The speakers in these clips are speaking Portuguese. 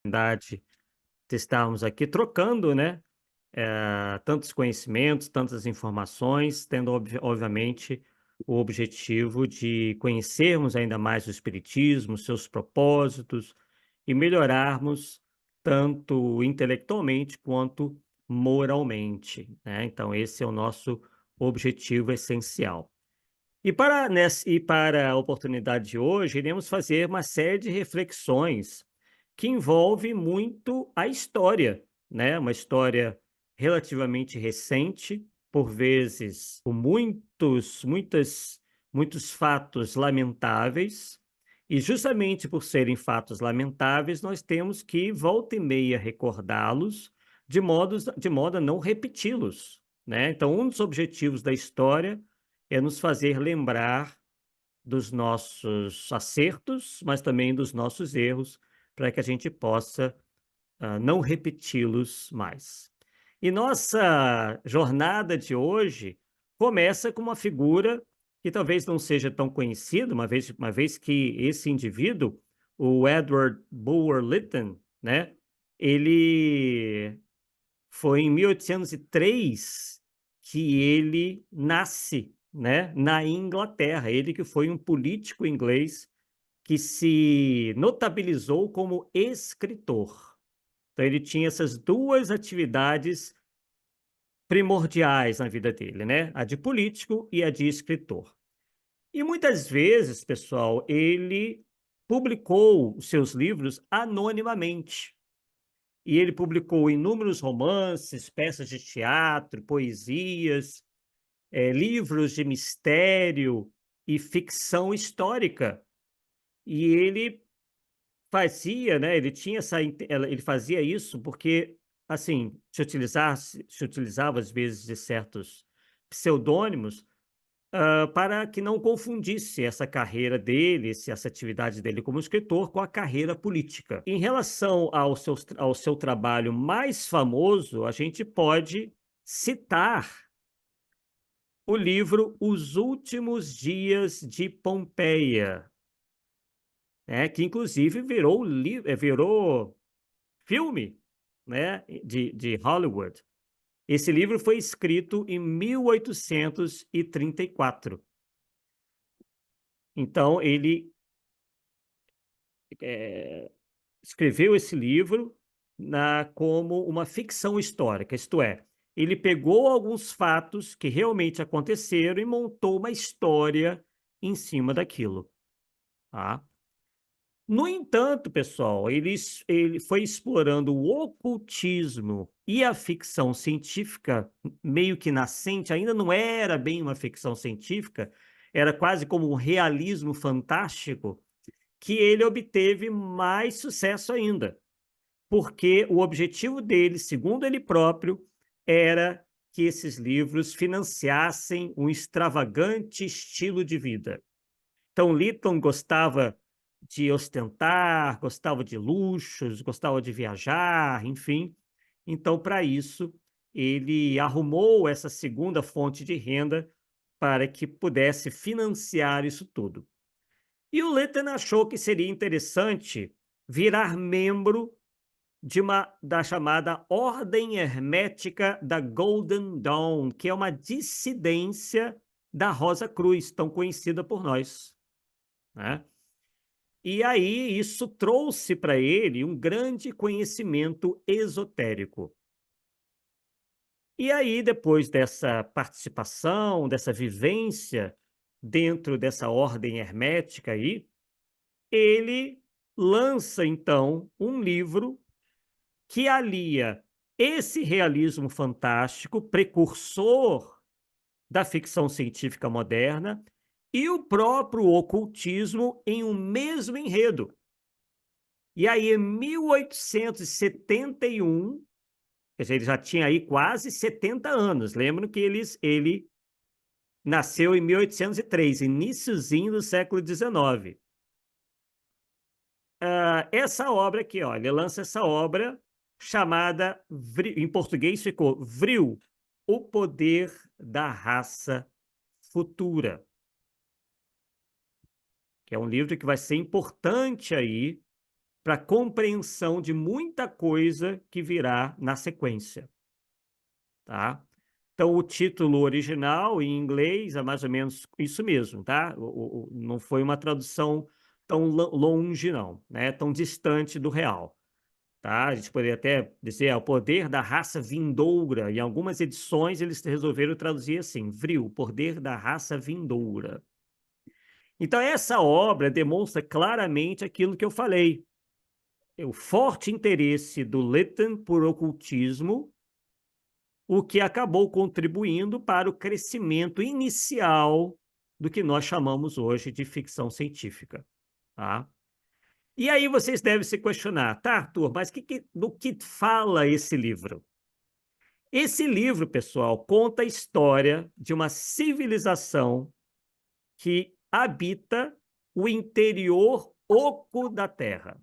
oportunidade de estarmos aqui trocando, né, tantos conhecimentos, tantas informações, tendo obviamente o objetivo de conhecermos ainda mais o espiritismo, seus propósitos e melhorarmos tanto intelectualmente quanto moralmente, né. Então esse é o nosso objetivo essencial. E para a oportunidade de hoje, iremos fazer uma série de reflexões que envolve muito a história, né, uma história relativamente recente, por vezes com muitos fatos lamentáveis, e justamente por serem fatos lamentáveis, nós temos que volta e meia recordá-los de modo a não repeti-los, né. Então um dos objetivos da história é nos fazer lembrar dos nossos acertos, mas também dos nossos erros, para que a gente possa, não repeti-los mais. E nossa jornada de hoje começa com uma figura que talvez não seja tão conhecida, uma vez que esse indivíduo, o Edward Bulwer Lytton, né, ele foi em 1803 que ele nasce, né, na Inglaterra. Ele que foi um político inglês que se notabilizou como escritor. Então ele tinha essas 2 atividades primordiais na vida dele, né, a de político e a de escritor. E muitas vezes, pessoal, ele publicou os seus livros anonimamente. E ele publicou inúmeros romances, peças de teatro, poesias, livros de mistério e ficção histórica. E ele fazia, né, ele tinha ele fazia isso porque, assim, se utilizava às vezes de certos pseudônimos, para que não confundisse essa carreira dele, essa atividade dele como escritor com a carreira política. Em relação ao seu trabalho mais famoso, a gente pode citar o livro Os Últimos Dias de Pompeia, né, que inclusive virou filme, né, de Hollywood. Esse livro foi escrito em 1834. Então ele eh, escreveu esse livro como uma ficção histórica, isto é, ele pegou alguns fatos que realmente aconteceram e montou uma história em cima daquilo, tá. No entanto, pessoal, ele foi explorando o ocultismo e a ficção científica meio que nascente, ainda não era bem uma ficção científica, era quase como um realismo fantástico, que ele obteve mais sucesso ainda, porque o objetivo dele, segundo ele próprio, era que esses livros financiassem um extravagante estilo de vida. Então, Lytton gostava de ostentar, gostava de luxos, gostava de viajar, enfim. Então, para isso, ele arrumou essa segunda fonte de renda para que pudesse financiar isso tudo. E o Lytton achou que seria interessante virar membro da chamada Ordem Hermética da Golden Dawn, que é uma dissidência da Rosa Cruz, tão conhecida por nós, né. E aí isso trouxe para ele um grande conhecimento esotérico. E aí, depois dessa participação, dessa vivência dentro dessa ordem hermética aí, ele lança então um livro que alia esse realismo fantástico, precursor da ficção científica moderna, e o próprio ocultismo em um mesmo enredo. E aí, em 1871, quer dizer, ele já tinha aí quase 70 anos. Lembram que ele nasceu em 1803, iniciozinho do século XIX. Essa obra aqui, ó, ele lança essa obra chamada, em português ficou Vril, o poder da raça futura, que é um livro que vai ser importante aí para a compreensão de muita coisa que virá na sequência, tá? Então, o título original, em inglês, é mais ou menos isso mesmo, tá? Não foi uma tradução tão longe, não, né? Tão distante do real, tá? A gente poderia até dizer, o poder da raça vindoura. Em algumas edições, eles resolveram traduzir assim, Vril, poder da raça vindoura. Então, essa obra demonstra claramente aquilo que eu falei. O forte interesse do Lytton por ocultismo, o que acabou contribuindo para o crescimento inicial do que nós chamamos hoje de ficção científica. Tá? E aí vocês devem se questionar, tá, Arthur, mas do que fala esse livro? Esse livro, pessoal, conta a história de uma civilização que habita o interior oco da Terra.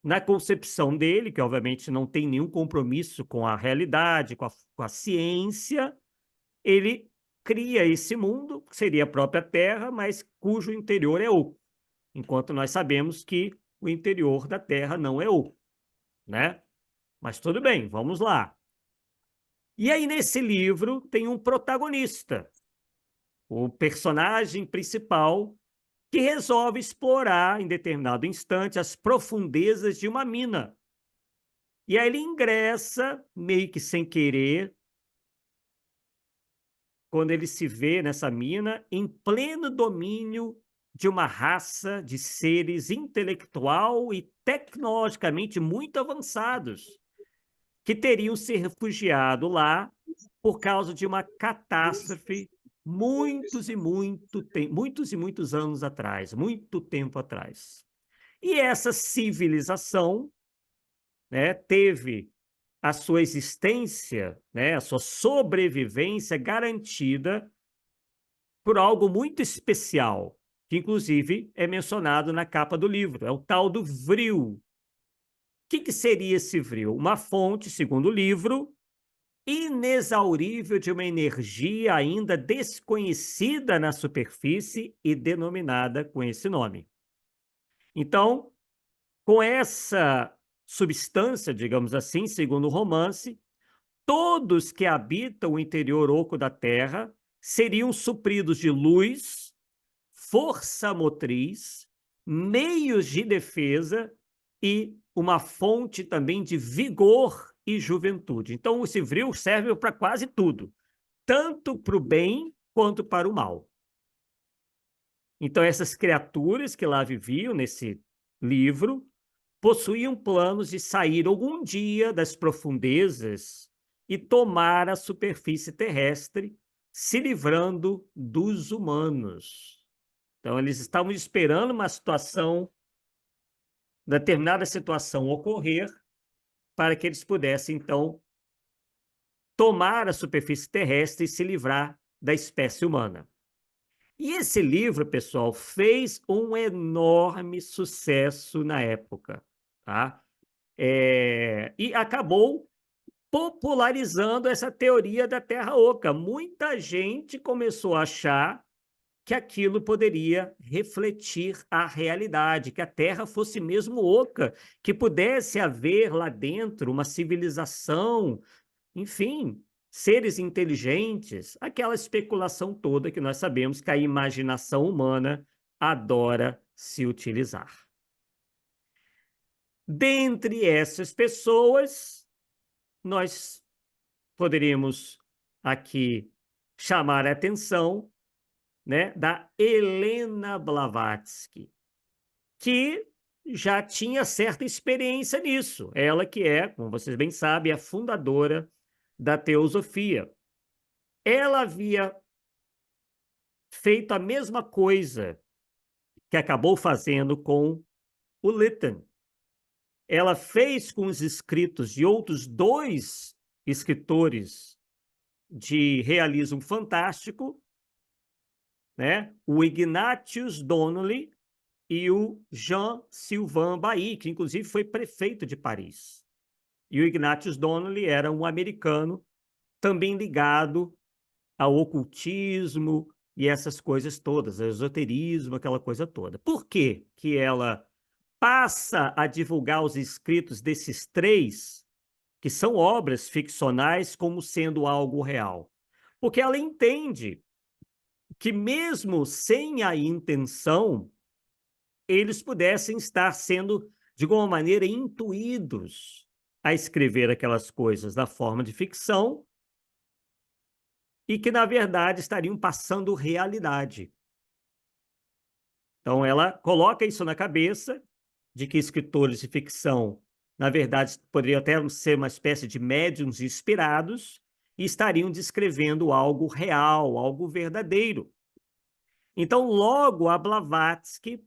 Na concepção dele, que obviamente não tem nenhum compromisso com a realidade, com a ciência, ele cria esse mundo, que seria a própria Terra, mas cujo interior é oco, enquanto nós sabemos que o interior da Terra não é oco, né? Mas tudo bem, vamos lá. E aí, nesse livro, tem um protagonista, o personagem principal, que resolve explorar, em determinado instante, as profundezas de uma mina. E aí ele ingressa, meio que sem querer, quando ele se vê nessa mina, em pleno domínio de uma raça de seres intelectual e tecnologicamente muito avançados, que teriam se refugiado lá por causa de uma catástrofe muitos e muitos anos atrás, muito tempo atrás. E essa civilização, né, teve a sua existência, né, a sua sobrevivência garantida por algo muito especial, que inclusive é mencionado na capa do livro, é o tal do vril. O que seria esse vril? Uma fonte, segundo o livro, inexaurível de uma energia ainda desconhecida na superfície e denominada com esse nome. Então, com essa substância, digamos assim, segundo o romance, todos que habitam o interior oco da Terra seriam supridos de luz, força motriz, meios de defesa e uma fonte também de vigor e juventude. Então, o Civril serve para quase tudo, tanto para o bem quanto para o mal. Então, essas criaturas que lá viviam nesse livro possuíam planos de sair algum dia das profundezas e tomar a superfície terrestre, se livrando dos humanos. Então, eles estavam esperando uma determinada situação ocorrer, para que eles pudessem, então, tomar a superfície terrestre e se livrar da espécie humana. E esse livro, pessoal, fez um enorme sucesso na época, tá? E acabou popularizando essa teoria da Terra Oca. Muita gente começou a achar que aquilo poderia refletir a realidade, que a Terra fosse mesmo oca, que pudesse haver lá dentro uma civilização, enfim, seres inteligentes, aquela especulação toda que nós sabemos que a imaginação humana adora se utilizar. Dentre essas pessoas, nós poderíamos aqui chamar a atenção, né, da Helena Blavatsky, que já tinha certa experiência nisso. Ela que é, como vocês bem sabem, a fundadora da teosofia. Ela havia feito a mesma coisa que acabou fazendo com o Lytton. Ela fez com os escritos de outros dois escritores de realismo fantástico, né? O Ignatius Donnelly e o Jean-Sylvain Bailly, que inclusive foi prefeito de Paris. E o Ignatius Donnelly era um americano também ligado ao ocultismo e essas coisas todas, ao esoterismo, aquela coisa toda. Por que que ela passa a divulgar os escritos desses três, que são obras ficcionais, como sendo algo real. Porque ela entende que, mesmo sem a intenção, eles pudessem estar sendo, de alguma maneira, intuídos a escrever aquelas coisas da forma de ficção e que, na verdade, estariam passando realidade. Então, ela coloca isso na cabeça de que escritores de ficção, na verdade, poderiam até ser uma espécie de médiuns inspirados e estariam descrevendo algo real, algo verdadeiro. Então, logo, a Blavatsky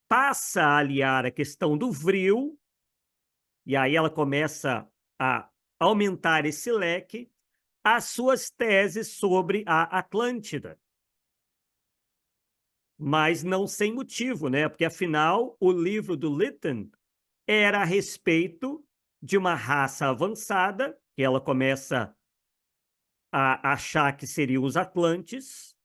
passa a aliar a questão do vril, e aí ela começa a aumentar esse leque, às suas teses sobre a Atlântida. Mas não sem motivo, né? Porque, afinal, o livro do Lytton era a respeito de uma raça avançada, que ela começa a achar que seriam os Atlantes,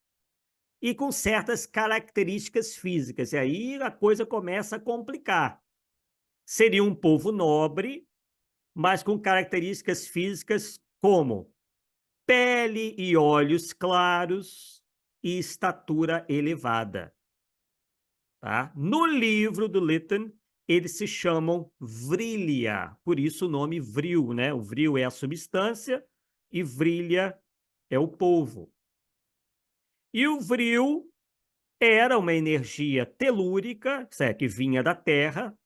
e com certas características físicas. E aí a coisa começa a complicar. Seria um povo nobre, mas com características físicas como pele e olhos claros e estatura elevada. Tá? No livro do Lytton, eles se chamam Vrilya, por isso o nome vril, né? O vril é a substância e Vrilya é o povo. E o vril era uma energia telúrica, que vinha da Terra,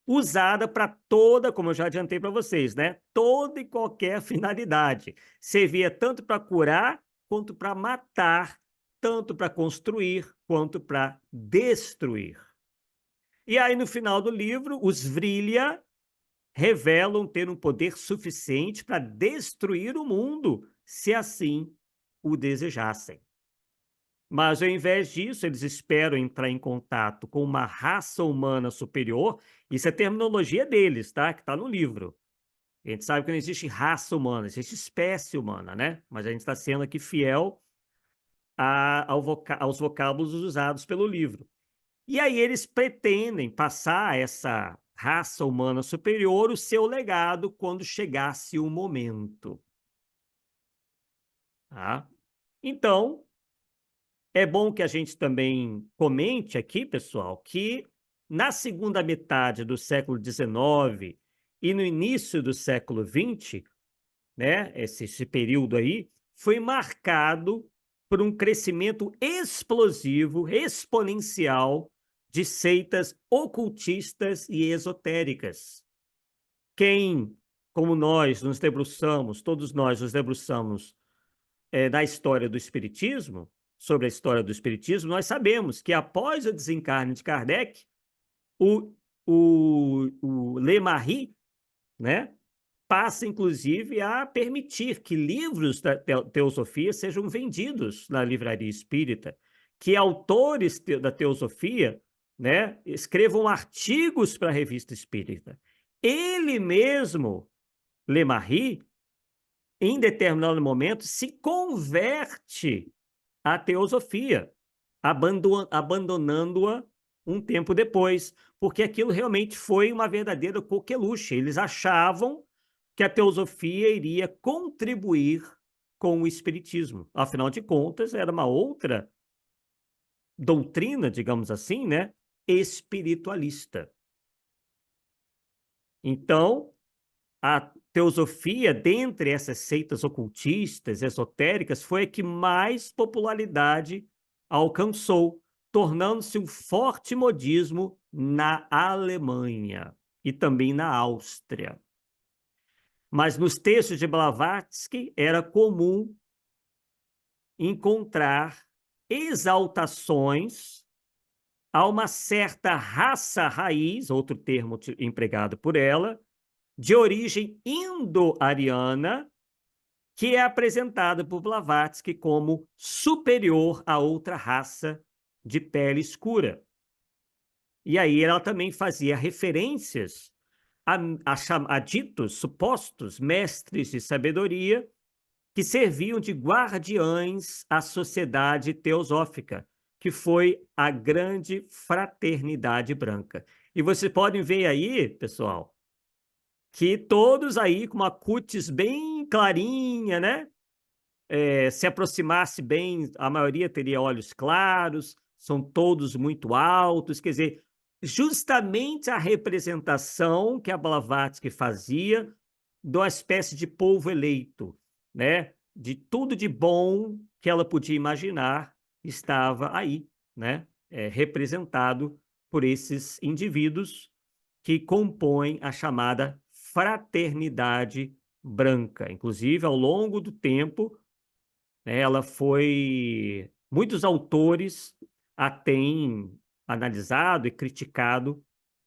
usada para toda, como eu já adiantei para vocês, né? Toda e qualquer finalidade. Servia tanto para curar quanto para matar, tanto para construir quanto para destruir. E aí, no final do livro, os Vrilya revelam ter um poder suficiente para destruir o mundo, se assim o desejassem. Mas, ao invés disso, eles esperam entrar em contato com uma raça humana superior. Isso é terminologia deles, tá? Que está no livro. A gente sabe que não existe raça humana, existe espécie humana, né? Mas a gente está sendo aqui fiel aos vocábulos usados pelo livro. E aí eles pretendem passar a essa raça humana superior o seu legado quando chegasse o momento. Tá? Então, é bom que a gente também comente aqui, pessoal, que na segunda metade do século XIX e no início do século XX, né, esse período aí, foi marcado por um crescimento explosivo, exponencial, de seitas ocultistas e esotéricas. Quem, como nós, nos debruçamos, todos nós nos debruçamos na história do Espiritismo, sobre a história do Espiritismo, nós sabemos que, após o desencarne de Kardec, o Lemarie, né, passa, inclusive, a permitir que livros da teosofia sejam vendidos na livraria espírita, que autores da teosofia, né, escrevam artigos para a revista espírita. Ele mesmo, Lemarie, em determinado momento, se converte à teosofia, abandonando-a um tempo depois, porque aquilo realmente foi uma verdadeira coqueluche. Eles achavam que a teosofia iria contribuir com o espiritismo. Afinal de contas, era uma outra doutrina, digamos assim, né, espiritualista. Então, a teosofia, dentre essas seitas ocultistas, esotéricas, foi a que mais popularidade alcançou, tornando-se um forte modismo na Alemanha e também na Áustria. Mas nos textos de Blavatsky era comum encontrar exaltações a uma certa raça raiz, outro termo empregado por ela, de origem indo-ariana, que é apresentada por Blavatsky como superior a outra raça de pele escura. E aí ela também fazia referências a ditos supostos mestres de sabedoria que serviam de guardiães à sociedade teosófica, que foi a Grande Fraternidade Branca. E vocês podem ver aí, pessoal, que todos aí com uma cutis bem clarinha, né? Se aproximasse bem, a maioria teria olhos claros, são todos muito altos, quer dizer, justamente a representação que a Blavatsky fazia de uma espécie de povo eleito, né? De tudo de bom que ela podia imaginar estava aí, né? Representado por esses indivíduos que compõem a chamada fraternidade branca. Inclusive, ao longo do tempo, né, ela foi... Muitos autores a têm analisado e criticado,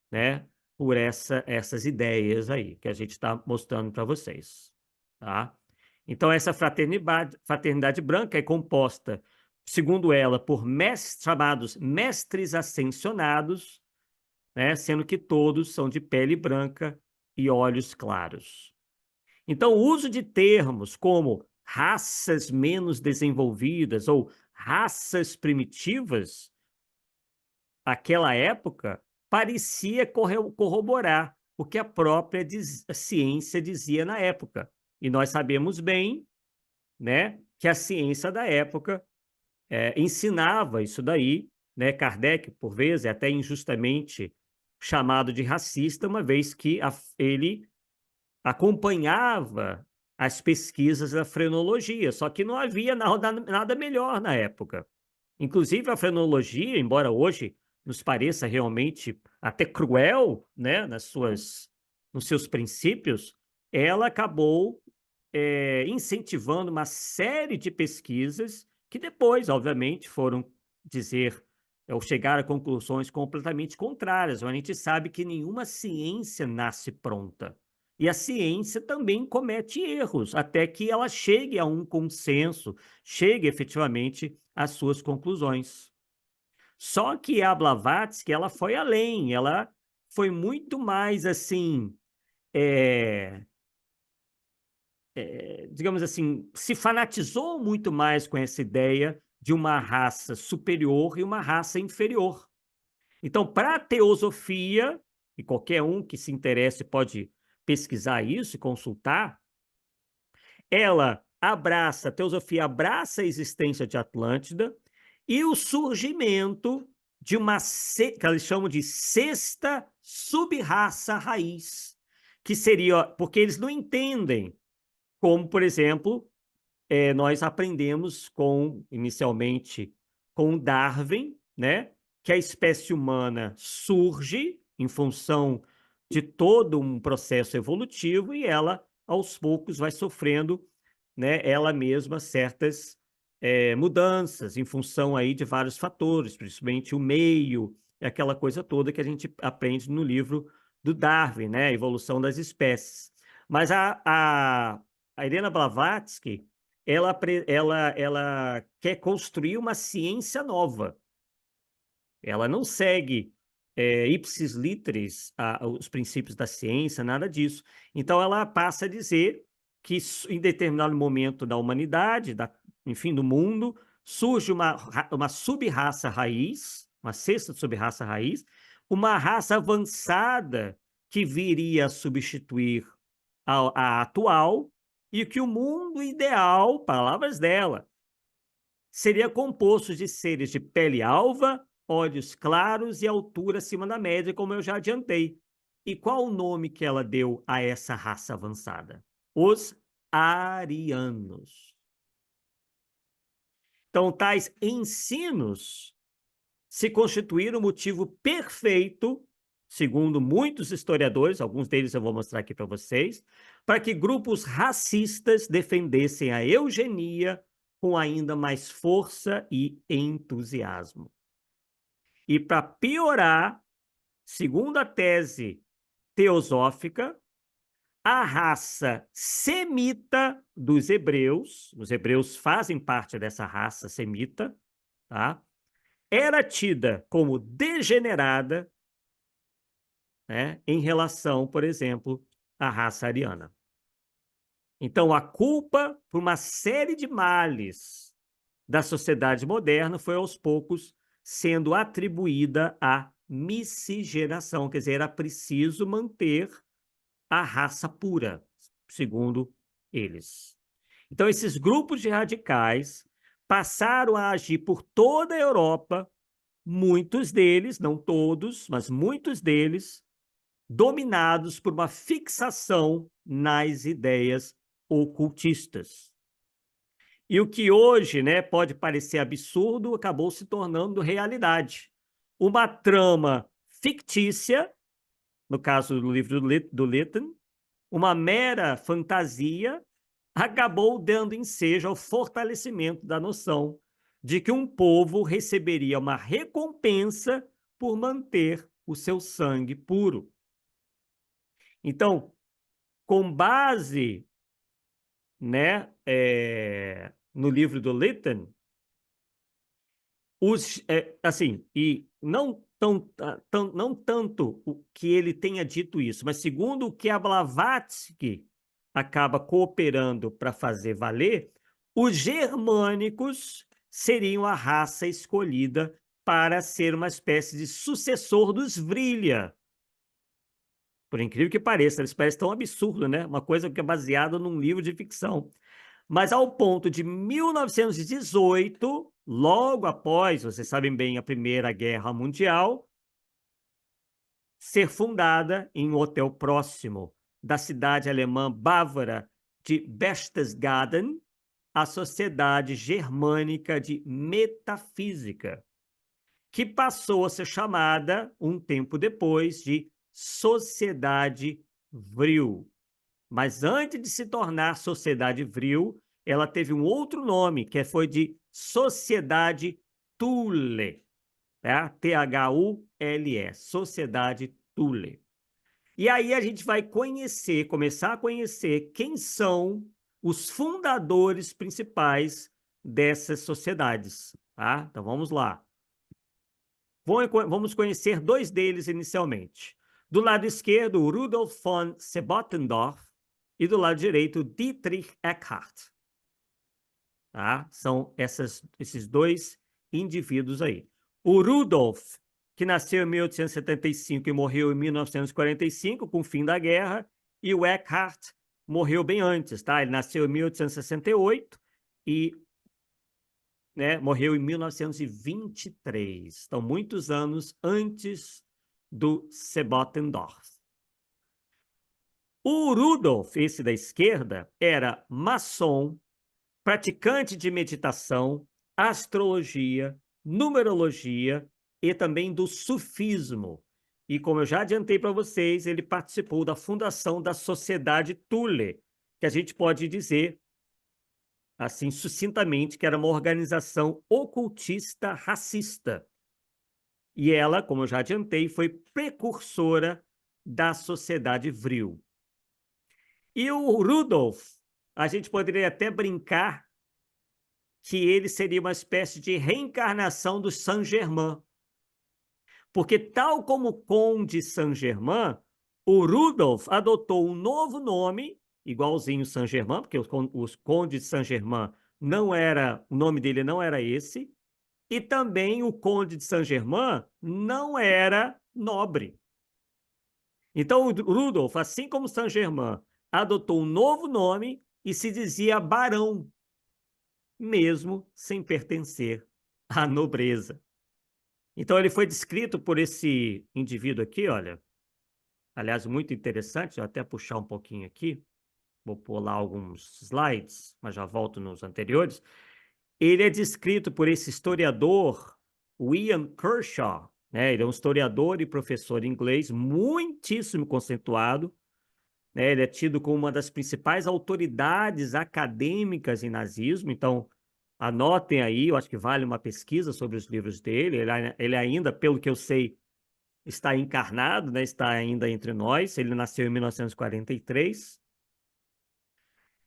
né, por essas ideias aí que a gente está mostrando para vocês, tá? Então, essa fraternidade branca é composta, segundo ela, por chamados mestres ascensionados, né, sendo que todos são de pele branca e olhos claros. Então, o uso de termos como raças menos desenvolvidas ou raças primitivas, naquela época, parecia corroborar o que a própria ciência dizia na época. E nós sabemos bem, né, que a ciência da época ensinava isso daí, né? Kardec, por vezes, é até injustamente chamado de racista, uma vez que ele acompanhava as pesquisas da frenologia, só que não havia nada melhor na época. Inclusive, a frenologia, embora hoje nos pareça realmente até cruel, né, nos seus princípios, ela acabou incentivando uma série de pesquisas que depois, obviamente, foram dizer ou chegar a conclusões completamente contrárias. A gente sabe que nenhuma ciência nasce pronta. E a ciência também comete erros, até que ela chegue a um consenso, chegue efetivamente às suas conclusões. Só que a Blavatsky, ela foi além, ela foi muito mais assim, digamos assim, se fanatizou muito mais com essa ideia de uma raça superior e uma raça inferior. Então, para a teosofia, e qualquer um que se interesse pode pesquisar isso e consultar, ela abraça, a teosofia abraça a existência de Atlântida e o surgimento de uma, que eles chamam de sexta subraça raiz, que seria, porque eles não entendem como, por exemplo, nós aprendemos inicialmente com Darwin, né, que a espécie humana surge em função de todo um processo evolutivo e ela, aos poucos, vai sofrendo, né, ela mesma certas mudanças em função aí de vários fatores, principalmente o meio, aquela coisa toda que a gente aprende no livro do Darwin, né, a evolução das espécies. Mas a Helena Blavatsky, ela quer construir uma ciência nova. Ela não segue ipsis literis os princípios da ciência, nada disso. Então, ela passa a dizer que em determinado momento da humanidade, enfim, do mundo, surge uma sub-raça raiz, uma sexta sub-raça raiz, uma raça avançada que viria a substituir a atual, e que o mundo ideal, palavras dela, seria composto de seres de pele alva, olhos claros e altura acima da média, como eu já adiantei. E qual o nome que ela deu a essa raça avançada? Os arianos. Então, tais ensinos se constituíram o motivo perfeito, segundo muitos historiadores, alguns deles eu vou mostrar aqui para vocês, para que grupos racistas defendessem a eugenia com ainda mais força e entusiasmo. E para piorar, segundo a tese teosófica, a raça semita dos hebreus, os hebreus fazem parte dessa raça semita, tá? Era tida como degenerada, né, em relação, por exemplo, à raça ariana. Então, a culpa por uma série de males da sociedade moderna foi, aos poucos, sendo atribuída à miscigenação, quer dizer, era preciso manter a raça pura, segundo eles. Então, esses grupos de radicais passaram a agir por toda a Europa, muitos deles, não todos, mas muitos deles, dominados por uma fixação nas ideias ocultistas. E o que hoje, né, pode parecer absurdo, acabou se tornando realidade. Uma trama fictícia, no caso do livro do Lytton, uma mera fantasia, acabou dando ensejo ao fortalecimento da noção de que um povo receberia uma recompensa por manter o seu sangue puro. Então, com base, né, no livro do Lytton, assim, e não tanto o que ele tenha dito isso, mas segundo o que a Blavatsky acaba cooperando para fazer valer, os germânicos seriam a raça escolhida para ser uma espécie de sucessor dos Vrilya. Por incrível que pareça, eles parecem tão absurdo, né? Uma coisa que é baseada num livro de ficção. Mas ao ponto de 1918, logo após, vocês sabem bem, a Primeira Guerra Mundial, ser fundada em um hotel próximo da cidade alemã bávara de Berchtesgaden, a Sociedade Germânica de Metafísica, que passou a ser chamada, um tempo depois, de Sociedade Vril. Mas antes de se tornar Sociedade Vril, ela teve um outro nome, que foi de Sociedade Thule, tá? Thule, Sociedade Thule. E aí a gente vai começar a conhecer quem são os fundadores principais dessas sociedades, tá? Então vamos lá. Vamos conhecer dois deles inicialmente. Do lado esquerdo, Rudolf von Sebottendorf, e do lado direito, Dietrich Eckart. Tá? São esses dois indivíduos aí. O Rudolf, que nasceu em 1875 e morreu em 1945, com o fim da guerra, e o Eckart morreu bem antes, tá? Ele nasceu em 1868 e né, morreu em 1923. Então, muitos anos antes do Sebottendorf. O Rudolf, esse da esquerda, era maçom, praticante de meditação, astrologia, numerologia e também do sufismo. E como eu já adiantei para vocês, ele participou da fundação da Sociedade Thule, que a gente pode dizer, assim, sucintamente, que era uma organização ocultista racista. E ela, como eu já adiantei, foi precursora da Sociedade Vril. E o Rudolf, a gente poderia até brincar que ele seria uma espécie de reencarnação do Saint-Germain. Porque, tal como o Conde Saint-Germain, o Rudolf adotou um novo nome, igualzinho Saint-Germain, porque os Conde de Saint-Germain não era, o nome dele não era esse, e também o Conde de Saint-Germain não era nobre. Então, o Rudolf, assim como Saint-Germain, adotou um novo nome e se dizia barão, mesmo sem pertencer à nobreza. Então, ele foi descrito por esse indivíduo aqui, olha, aliás, muito interessante, vou até puxar um pouquinho aqui, vou pular alguns slides, mas já volto nos anteriores. Ele é descrito por esse historiador, Ian Kershaw, né? Ele é um historiador e professor inglês muitíssimo conceituado, né? Ele é tido como uma das principais autoridades acadêmicas em nazismo, então anotem aí, eu acho que vale uma pesquisa sobre os livros dele. Ele ainda, pelo que eu sei, está encarnado, né? Está ainda entre nós. Ele nasceu em 1943.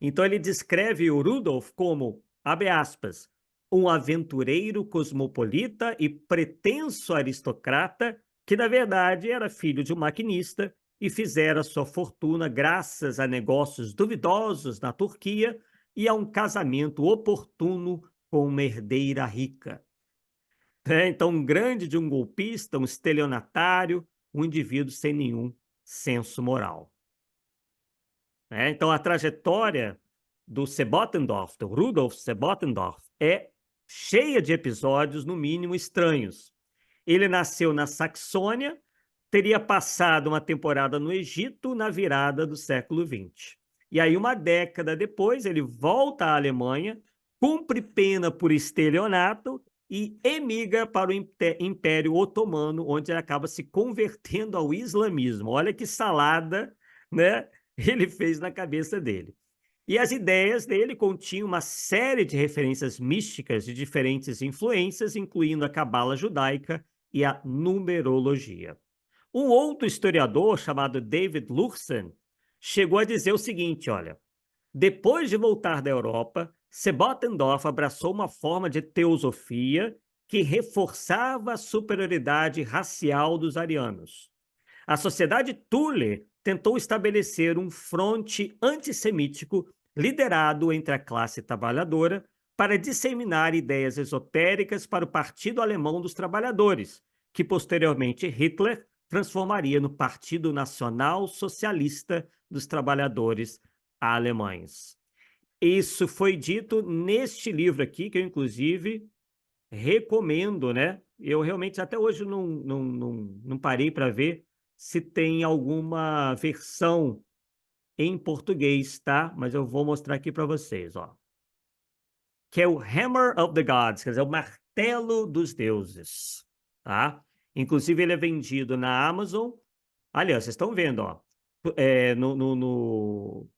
Então ele descreve o Rudolf como, abre aspas, um aventureiro cosmopolita e pretenso aristocrata que, na verdade, era filho de um maquinista e fizera sua fortuna graças a negócios duvidosos na Turquia e a um casamento oportuno com uma herdeira rica. né? Então, um grande de um golpista, um estelionatário, um indivíduo sem nenhum senso moral. Né? Então, a trajetória do Sebottendorf, do Rudolf Sebottendorf, é cheia de episódios, no mínimo, estranhos. Ele nasceu na Saxônia, teria passado uma temporada no Egito na virada do século XX. E aí, uma década depois, ele volta à Alemanha, cumpre pena por estelionato e emigra para o Império Otomano, onde ele acaba se convertendo ao islamismo. Olha que salada, né? Ele fez na cabeça dele. E as ideias dele continham uma série de referências místicas de diferentes influências, incluindo a cabala judaica e a numerologia. Um outro historiador, chamado David Lursen, chegou a dizer o seguinte, olha, depois de voltar da Europa, Sebottendorf abraçou uma forma de teosofia que reforçava a superioridade racial dos arianos. A sociedade Thule tentou estabelecer um fronte antissemítico liderado entre a classe trabalhadora para disseminar ideias esotéricas para o Partido Alemão dos Trabalhadores, que posteriormente Hitler transformaria no Partido Nacional Socialista dos Trabalhadores Alemães. Isso foi dito neste livro aqui, que eu, inclusive, recomendo, né? Eu realmente até hoje não parei para ver se tem alguma versão em português, tá? Mas eu vou mostrar aqui para vocês, ó. Que é o Hammer of the Gods, quer dizer, o martelo dos deuses, tá? Inclusive, ele é vendido na Amazon. Aliás, vocês estão vendo, ó.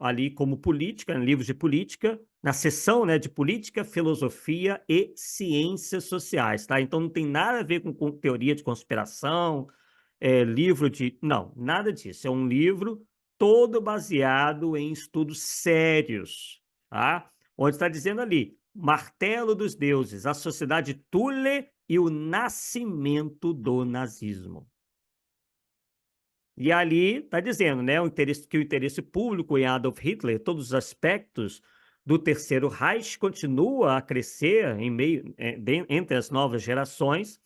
Ali como política, em livros de política, na seção, né, de política, filosofia e ciências sociais, tá? Então não tem nada a ver com teoria de conspiração, livro de... Não, nada disso. É um livro todo baseado em estudos sérios, tá? Onde está dizendo ali, Martelo dos Deuses, a sociedade Thule e o nascimento do nazismo. E ali está dizendo, né, que o interesse público em Adolf Hitler, todos os aspectos do Terceiro Reich, continua a crescer entre as novas gerações,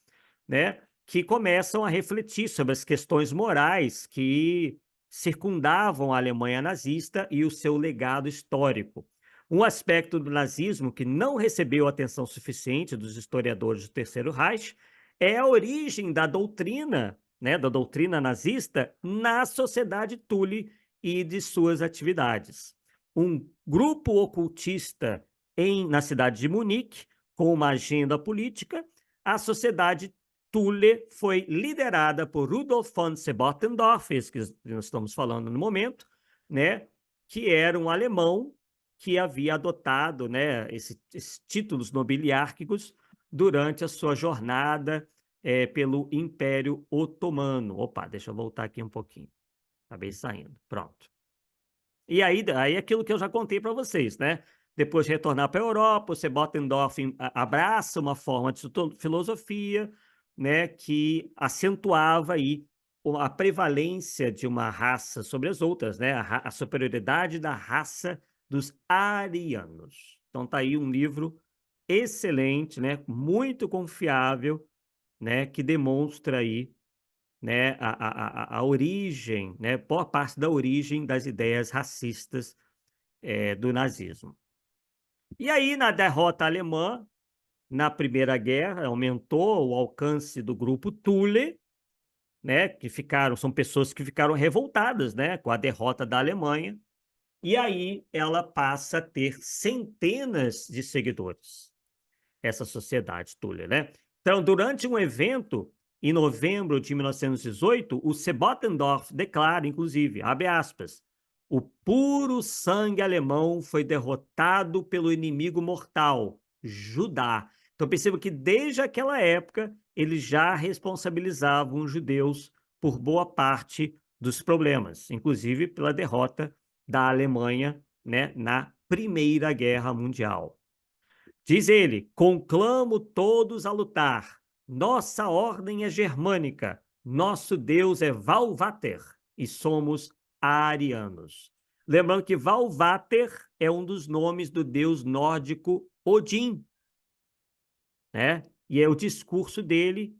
né, que começam a refletir sobre as questões morais que circundavam a Alemanha nazista e o seu legado histórico. Um aspecto do nazismo que não recebeu atenção suficiente dos historiadores do Terceiro Reich é a origem da doutrina, né, da doutrina nazista na sociedade Thule e de suas atividades. Um grupo ocultista na cidade de Munique, com uma agenda política, a sociedade Thule foi liderada por Rudolf von Sebottendorf, esse que nós estamos falando no momento, né, que era um alemão que havia adotado, né, esses títulos nobiliárquicos durante a sua jornada pelo Império Otomano. Opa, deixa eu voltar aqui um pouquinho. Acabei saindo. Pronto. E aí aquilo que eu já contei para vocês, né? Depois de retornar para a Europa, o Sebottendorf abraça uma forma de filosofia, né, que acentuava aí a prevalência de uma raça sobre as outras, né? A superioridade da raça dos arianos. Então tá aí um livro excelente, né? Muito confiável, né? Que demonstra aí, né, a origem, né, boa parte da origem das ideias racistas do nazismo. E aí, na derrota alemã, na Primeira Guerra, aumentou o alcance do grupo Thule, né, são pessoas que ficaram revoltadas, né, com a derrota da Alemanha, e aí ela passa a ter centenas de seguidores, essa sociedade Thule, né? Então, durante um evento em novembro de 1918, o Sebottendorf declara, inclusive, abre aspas, o puro sangue alemão foi derrotado pelo inimigo mortal, Judá. Então, perceba que desde aquela época eles já responsabilizavam os judeus por boa parte dos problemas, inclusive pela derrota da Alemanha, né, na Primeira Guerra Mundial. Diz ele, conclamo todos a lutar. Nossa ordem é germânica, nosso Deus é Valvater e somos arianos. Lembrando que Valvater é um dos nomes do deus nórdico Odin, né? E é o discurso dele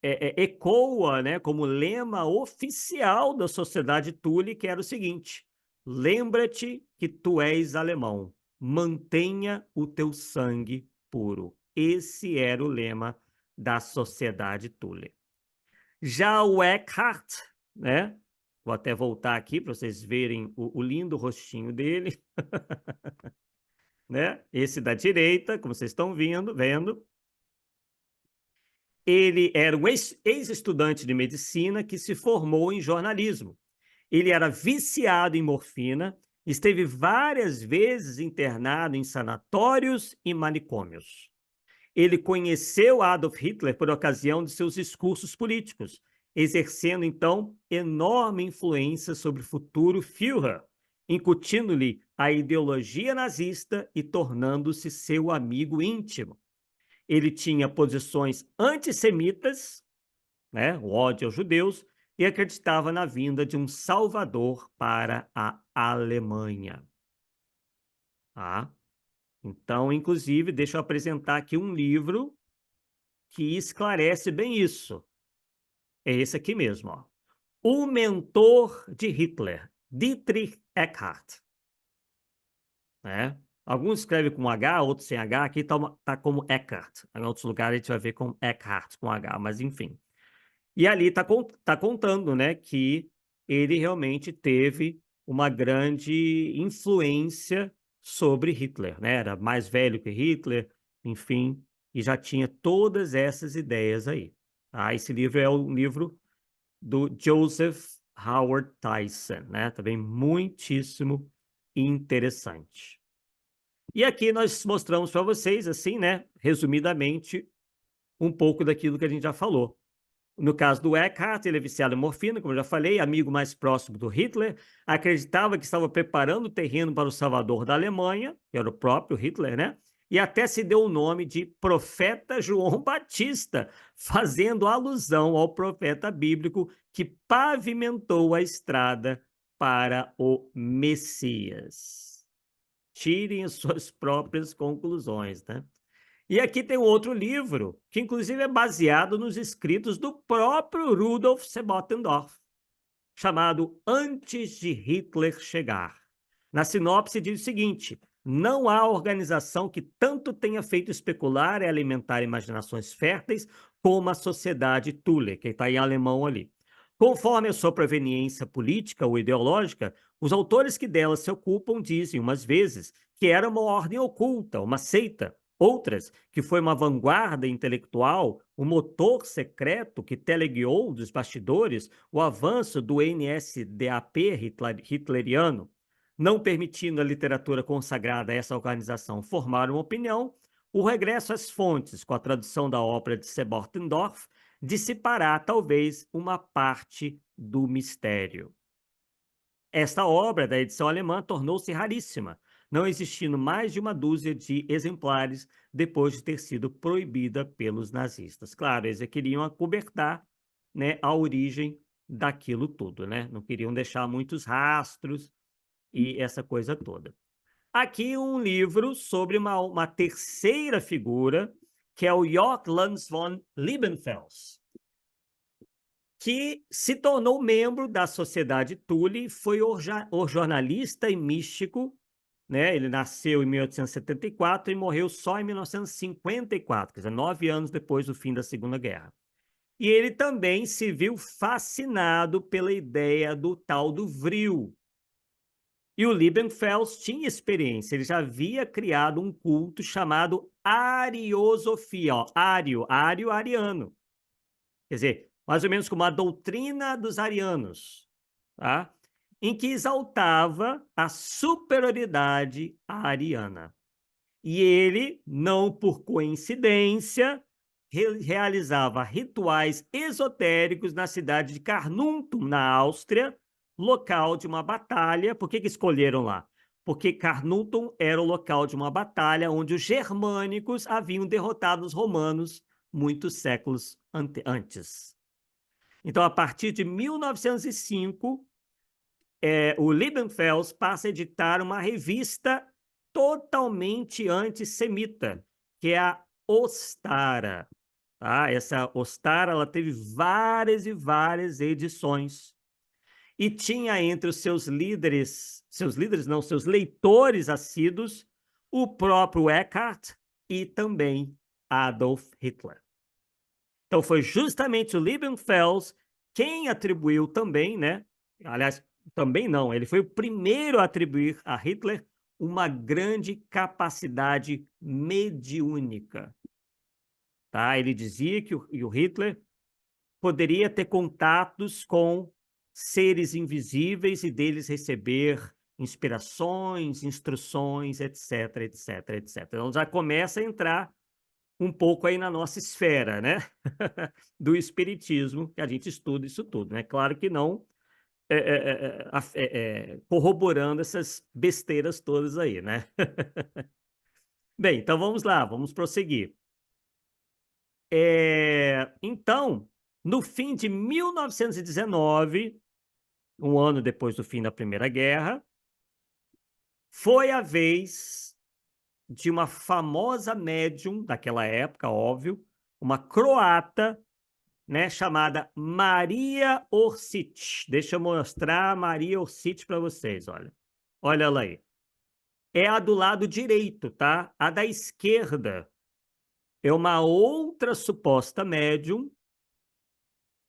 ecoa, né, como lema oficial da Sociedade Thule, que era o seguinte: lembra-te que tu és alemão, mantenha o teu sangue puro. Esse era o lema da Sociedade Thule. Já o Eckhart, né? Vou até voltar aqui para vocês verem o lindo rostinho dele, né? Esse da direita, como vocês estão vendo. Ele era um ex-estudante de medicina que se formou em jornalismo. Ele era viciado em morfina, esteve várias vezes internado em sanatórios e manicômios. Ele conheceu Adolf Hitler por ocasião de seus discursos políticos, exercendo então enorme influência sobre o futuro Führer, incutindo-lhe a ideologia nazista e tornando-se seu amigo íntimo. Ele tinha posições antissemitas, né, o ódio aos judeus, e acreditava na vinda de um salvador para a Alemanha. Tá? Então, inclusive, deixa eu apresentar aqui um livro que esclarece bem isso. É esse aqui mesmo, ó. O Mentor de Hitler, Dietrich Eckart. Né? Alguns escrevem com H, outros sem H. Aqui tá como Eckart. Em outros lugares a gente vai ver com Eckhart, com H, mas enfim. E ali tá contando, né, que ele realmente teve uma grande influência sobre Hitler, né? Era mais velho que Hitler, enfim, e já tinha todas essas ideias aí. Tá? Esse livro é um livro do Joseph Howard Tyson, né? Também muitíssimo interessante. E aqui nós mostramos para vocês, assim, né, resumidamente, um pouco daquilo que a gente já falou. No caso do Eckhart, ele é viciado em morfina, como eu já falei, amigo mais próximo do Hitler, acreditava que estava preparando o terreno para o salvador da Alemanha, que era o próprio Hitler, né? E até se deu o nome de Profeta João Batista, fazendo alusão ao profeta bíblico que pavimentou a estrada para o Messias. Tirem as suas próprias conclusões, né? E aqui tem um outro livro, que inclusive é baseado nos escritos do próprio Rudolf Sebottendorf, chamado Antes de Hitler Chegar. Na sinopse diz o seguinte: não há organização que tanto tenha feito especular e alimentar imaginações férteis como a sociedade Thule, que está em alemão ali. Conforme a sua proveniência política ou ideológica, os autores que dela se ocupam dizem, umas vezes, que era uma ordem oculta, uma seita, outras, que foi uma vanguarda intelectual, um motor secreto que teleguiou dos bastidores o avanço do NSDAP hitleriano, não permitindo a literatura consagrada a essa organização formar uma opinião. O regresso às fontes, com a tradução da obra de Sebottendorf, dissipará talvez uma parte do mistério. Esta obra da edição alemã tornou-se raríssima, não existindo mais de uma dúzia de exemplares depois de ter sido proibida pelos nazistas. Claro, eles queriam acobertar, né, a origem daquilo tudo, né? Não queriam deixar muitos rastros e essa coisa toda. Aqui um livro sobre uma terceira figura, que é o Jörg Lanz von Liebenfels, que se tornou membro da Sociedade Thule, foi o jornalista e místico, né? Ele nasceu em 1874 e morreu só em 1954, quer dizer, 9 anos depois do fim da Segunda Guerra. E ele também se viu fascinado pela ideia do tal do vril. E o Liebenfels tinha experiência, ele já havia criado um culto chamado ariosofia, ó, ariano. Quer dizer, mais ou menos como a doutrina dos arianos, tá? Em que exaltava a superioridade ariana. E ele, não por coincidência, realizava rituais esotéricos na cidade de Carnuntum, na Áustria, local de uma batalha. Por que escolheram lá? Porque Carnuntum era o local de uma batalha onde os germânicos haviam derrotado os romanos muitos séculos antes. Então, a partir de 1905, o Liebenfels passa a editar uma revista totalmente antissemita, que é a Ostara. Tá? Essa Ostara ela teve várias e várias edições. E tinha entre os seus líderes não, seus leitores assíduos, o próprio Eckhart e também Adolf Hitler. Então foi justamente o Liebenfels quem atribuiu também, né? Aliás, também não, ele foi o primeiro a atribuir a Hitler uma grande capacidade mediúnica. Tá? Ele dizia que o Hitler poderia ter contatos com seres invisíveis e deles receber inspirações, instruções, etc, etc, etc. Então já começa a entrar um pouco aí na nossa esfera, né? Do espiritismo, que a gente estuda isso tudo, né? Claro que não corroborando essas besteiras todas aí, né? Bem, então vamos lá, vamos prosseguir. Então, no fim de 1919, um ano depois do fim da Primeira Guerra, foi a vez de uma famosa médium daquela época, óbvio, uma croata, né, chamada Maria Orsic. Deixa eu mostrar a Maria Orsic para vocês, olha. Olha ela aí. É a do lado direito, tá? A da esquerda é uma outra suposta médium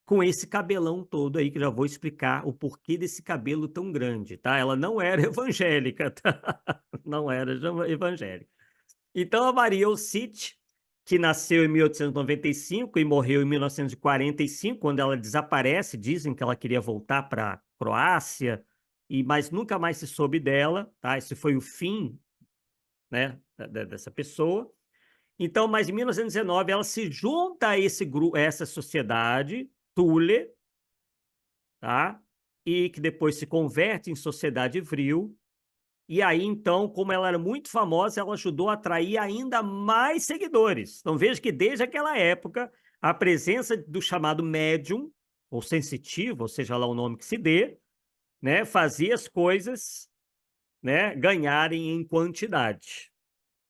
com esse cabelão todo aí, que já vou explicar o porquê desse cabelo tão grande, tá? Ela não era evangélica, tá? Não era evangélica. Então, a Maria Orsic, que nasceu em 1895 e morreu em 1945, quando ela desaparece, dizem que ela queria voltar para a Croácia, mas nunca mais se soube dela, tá? Esse foi o fim, né, dessa pessoa. Então, mas em 1919, ela se junta a esse grupo, a essa sociedade, Thule, tá? E que depois se converte em Sociedade Vril. E aí, então, como ela era muito famosa, ela ajudou a atrair ainda mais seguidores. Então, veja que desde aquela época, a presença do chamado médium, ou sensitivo, ou seja lá o nome que se dê, né, fazia as coisas, né, ganharem em quantidade.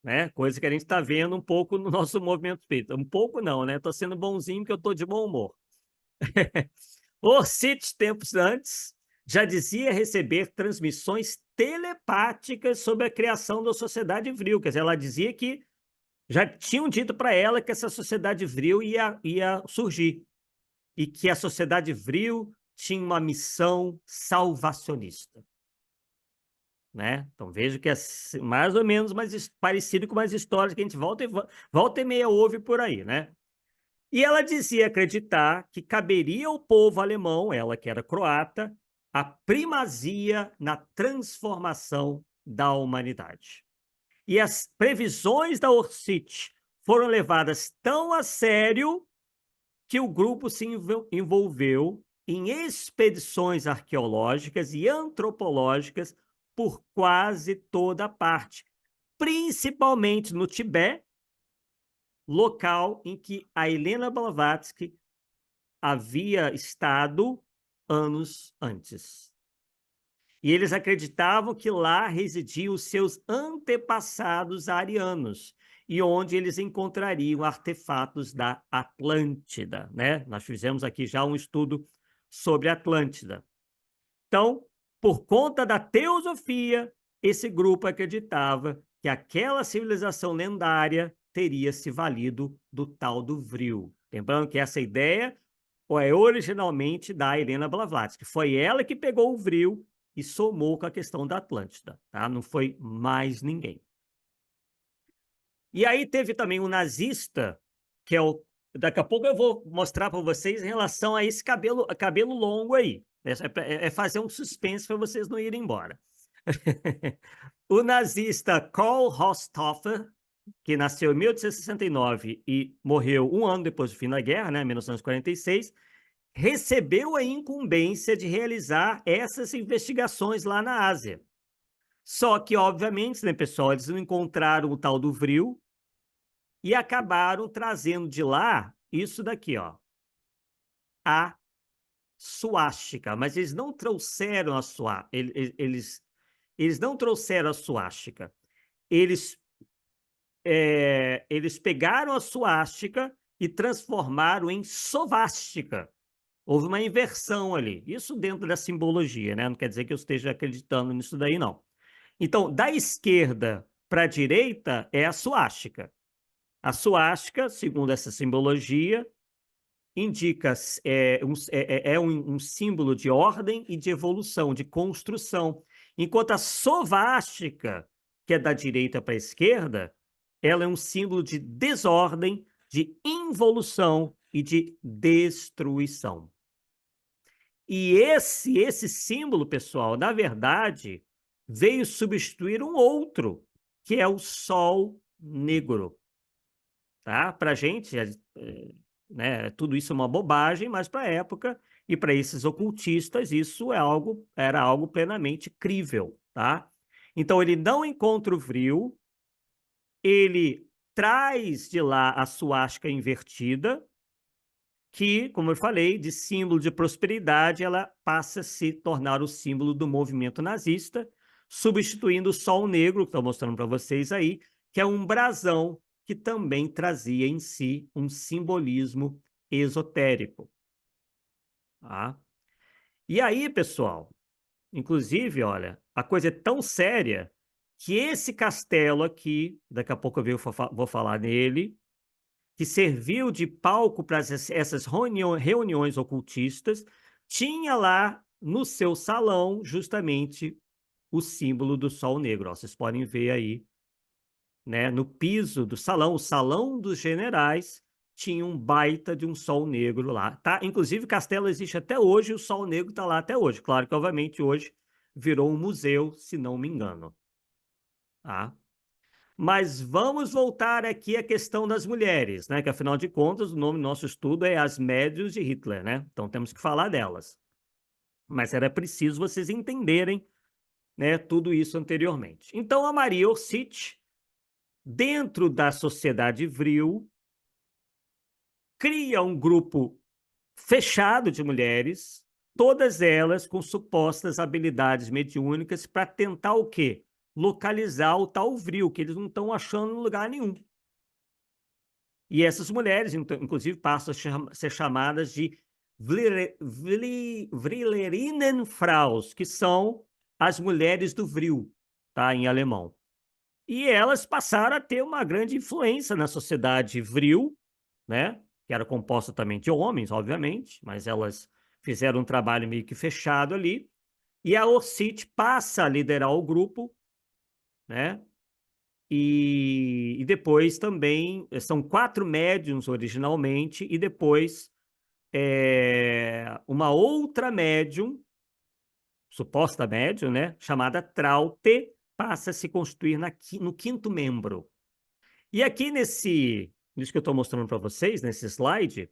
Né? Coisa que a gente está vendo um pouco no nosso movimento espírita. Um pouco não, né? Estou sendo bonzinho porque eu estou de bom humor. Orsic, tempos antes, já dizia receber transmissões telepáticas sobre a criação da sociedade vril. Quer dizer, ela dizia que já tinham dito para ela que essa sociedade vril ia surgir e que a sociedade vril tinha uma missão salvacionista. Né? Então vejo que é mais ou menos parecido com umas histórias que a gente volta e meia ouve por aí, né? E ela dizia acreditar que caberia ao povo alemão, ela que era croata, a primazia na transformação da humanidade. E as previsões da Orsic foram levadas tão a sério que o grupo se envolveu em expedições arqueológicas e antropológicas por quase toda a parte, principalmente no Tibete, local em que a Helena Blavatsky havia estado anos antes. E eles acreditavam que lá residiam os seus antepassados arianos, e onde eles encontrariam artefatos da Atlântida, né? Nós fizemos aqui já um estudo sobre a Atlântida. Então, por conta da teosofia, esse grupo acreditava que aquela civilização lendária teria se valido do tal do Vril. Lembrando que essa ideia é originalmente da Helena Blavatsky. Foi ela que pegou o Vril e somou com a questão da Atlântida, tá? Não foi mais ninguém. E aí teve também um nazista, que é o... Daqui a pouco eu vou mostrar para vocês em relação a esse cabelo longo aí. É fazer um suspense para vocês não irem embora. O nazista Karl Haushofer, que nasceu em 1869 e morreu um ano depois do fim da guerra, né, em 1946, recebeu a incumbência de realizar essas investigações lá na Ásia. Só que, obviamente, né, pessoal, eles não encontraram o tal do Vril e acabaram trazendo de lá isso daqui, ó, a suástica. Mas eles não trouxeram a suástica. Eles não trouxeram a suástica. Eles eles pegaram a suástica e transformaram em sovástica. Houve uma inversão ali. Isso dentro da simbologia, né? Não quer dizer que eu esteja acreditando nisso daí, não. Então, da esquerda para a direita é a suástica. A suástica, segundo essa simbologia, indica um símbolo de ordem e de evolução, de construção. Enquanto a sovástica, que é da direita para a esquerda, ela é um símbolo de desordem, de involução e de destruição. E esse símbolo, pessoal, na verdade, veio substituir um outro, que é o Sol Negro. Tá? Para a gente, né, tudo isso é uma bobagem, mas para a época e para esses ocultistas, isso era algo plenamente crível. Tá? Então, ele não encontra o vril, ele traz de lá a suástica invertida, que, como eu falei, de símbolo de prosperidade, ela passa a se tornar o símbolo do movimento nazista, substituindo o sol negro, que estou mostrando para vocês aí, que é um brasão que também trazia em si um simbolismo esotérico. Tá? E aí, pessoal, inclusive, olha, a coisa é tão séria que esse castelo aqui, daqui a pouco eu vou falar nele, que serviu de palco para essas reuniões ocultistas, tinha lá no seu salão justamente o símbolo do Sol Negro. Ó, vocês podem ver aí, né, no piso do salão, o Salão dos Generais, tinha um baita de um Sol Negro lá. Tá? Inclusive, o castelo existe até hoje e o Sol Negro está lá até hoje. Claro que, obviamente, hoje virou um museu, se não me engano. Tá? Mas vamos voltar aqui à questão das mulheres, né? Que afinal de contas, o nome do nosso estudo é As Médiuns de Hitler, né? Então temos que falar delas. Mas era preciso vocês entenderem, né, tudo isso anteriormente. Então a Maria Orsic, dentro da sociedade Vril, cria um grupo fechado de mulheres, todas elas com supostas habilidades mediúnicas para tentar o quê? Localizar o tal Vril, que eles não estão achando em lugar nenhum. E essas mulheres, inclusive, passam a ser chamadas de Vrilerinnenfraus, que são as mulheres do Vril, tá, em alemão. E elas passaram a ter uma grande influência na sociedade Vril, né, que era composta também de homens, obviamente, mas elas fizeram um trabalho meio que fechado ali. E a Orsic passa a liderar o grupo, né, e depois também, são 4 médiums originalmente, e depois uma outra médium, suposta médium, né, chamada Traute, passa a se constituir no 5º membro. E aqui nisso que eu estou mostrando para vocês, nesse slide,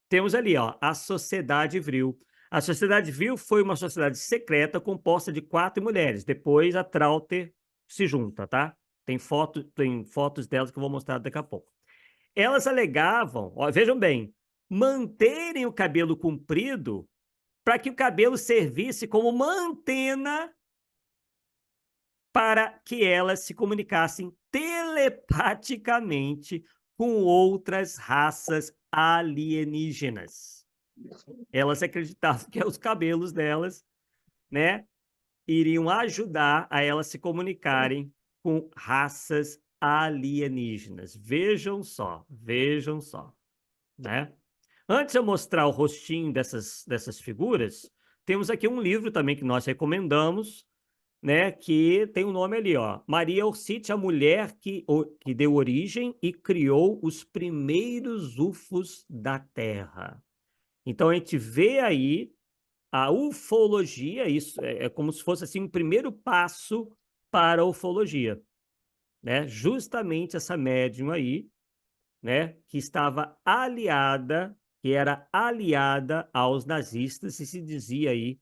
temos ali, ó, a Sociedade Vril. A Sociedade Vril foi uma sociedade secreta composta de 4 mulheres. Depois a Traute se junta, tá? Tem fotos delas que eu vou mostrar daqui a pouco. Elas alegavam, ó, vejam bem, manterem o cabelo comprido para que o cabelo servisse como uma antena para que elas se comunicassem telepaticamente com outras raças alienígenas. Elas acreditavam que os cabelos delas, né, iriam ajudar a elas se comunicarem com raças alienígenas. Vejam só, né? Antes de eu mostrar o rostinho dessas figuras, temos aqui um livro também que nós recomendamos, né, que tem o nome ali, ó, Maria Orsic, a mulher que deu origem e criou os primeiros UFOs da Terra. Então a gente vê aí a ufologia, isso é como se fosse assim um primeiro passo para a ufologia, né? Justamente essa médium aí, né, que estava aliada, que era aliada aos nazistas e se dizia aí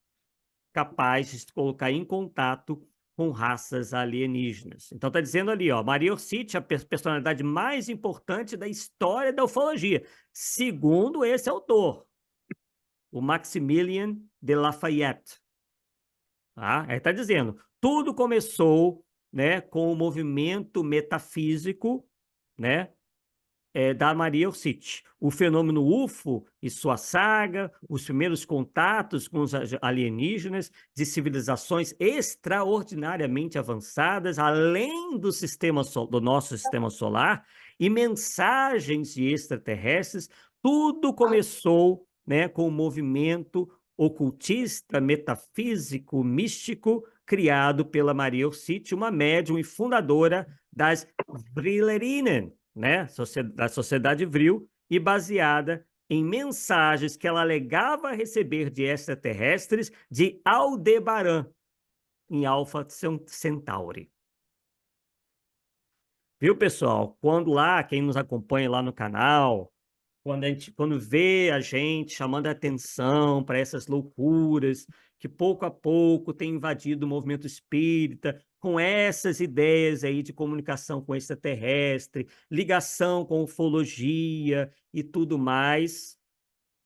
capaz de se colocar em contato com raças alienígenas. Então está dizendo ali, ó, Maria Orsic, a personalidade mais importante da história da ufologia, segundo esse autor, o Maximilien de Lafayette. Tá? Ele está dizendo, tudo começou, né, com o movimento metafísico, né, da Maria Orsic. O fenômeno UFO e sua saga, os primeiros contatos com os alienígenas de civilizações extraordinariamente avançadas, além do nosso sistema solar, e mensagens de extraterrestres, tudo começou, né, com o movimento ocultista, metafísico, místico, criado pela Maria Orsic, uma médium e fundadora das Vrillerinnen, né, da Sociedade Vril, e baseada em mensagens que ela alegava receber de extraterrestres de Aldebaran, em Alpha Centauri. Viu, pessoal? Quem nos acompanha lá no canal, quando vê a gente chamando a atenção para essas loucuras que pouco a pouco tem invadido o movimento espírita, com essas ideias aí de comunicação com extraterrestre, ligação com ufologia e tudo mais,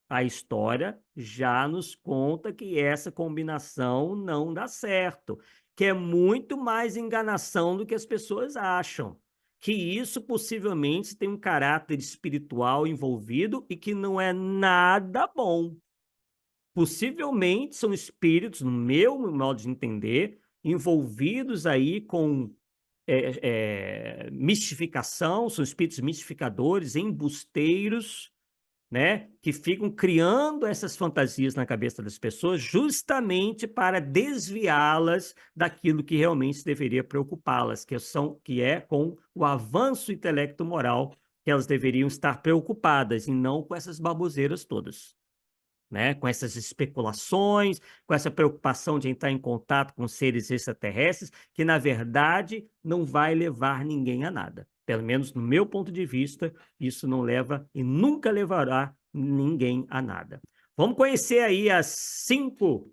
a história já nos conta que essa combinação não dá certo, que é muito mais enganação do que as pessoas acham, que isso possivelmente tem um caráter espiritual envolvido e que não é nada bom. Possivelmente são espíritos, no meu modo de entender, envolvidos aí com mistificação, são espíritos mistificadores, embusteiros, né, que ficam criando essas fantasias na cabeça das pessoas justamente para desviá-las daquilo que realmente deveria preocupá-las, que é com o avanço intelecto-moral que elas deveriam estar preocupadas, e não com essas baboseiras todas, né? Com essas especulações, com essa preocupação de entrar em contato com seres extraterrestres, que, na verdade, não vai levar ninguém a nada. Pelo menos no meu ponto de vista, isso não leva e nunca levará ninguém a nada. Vamos conhecer aí as 5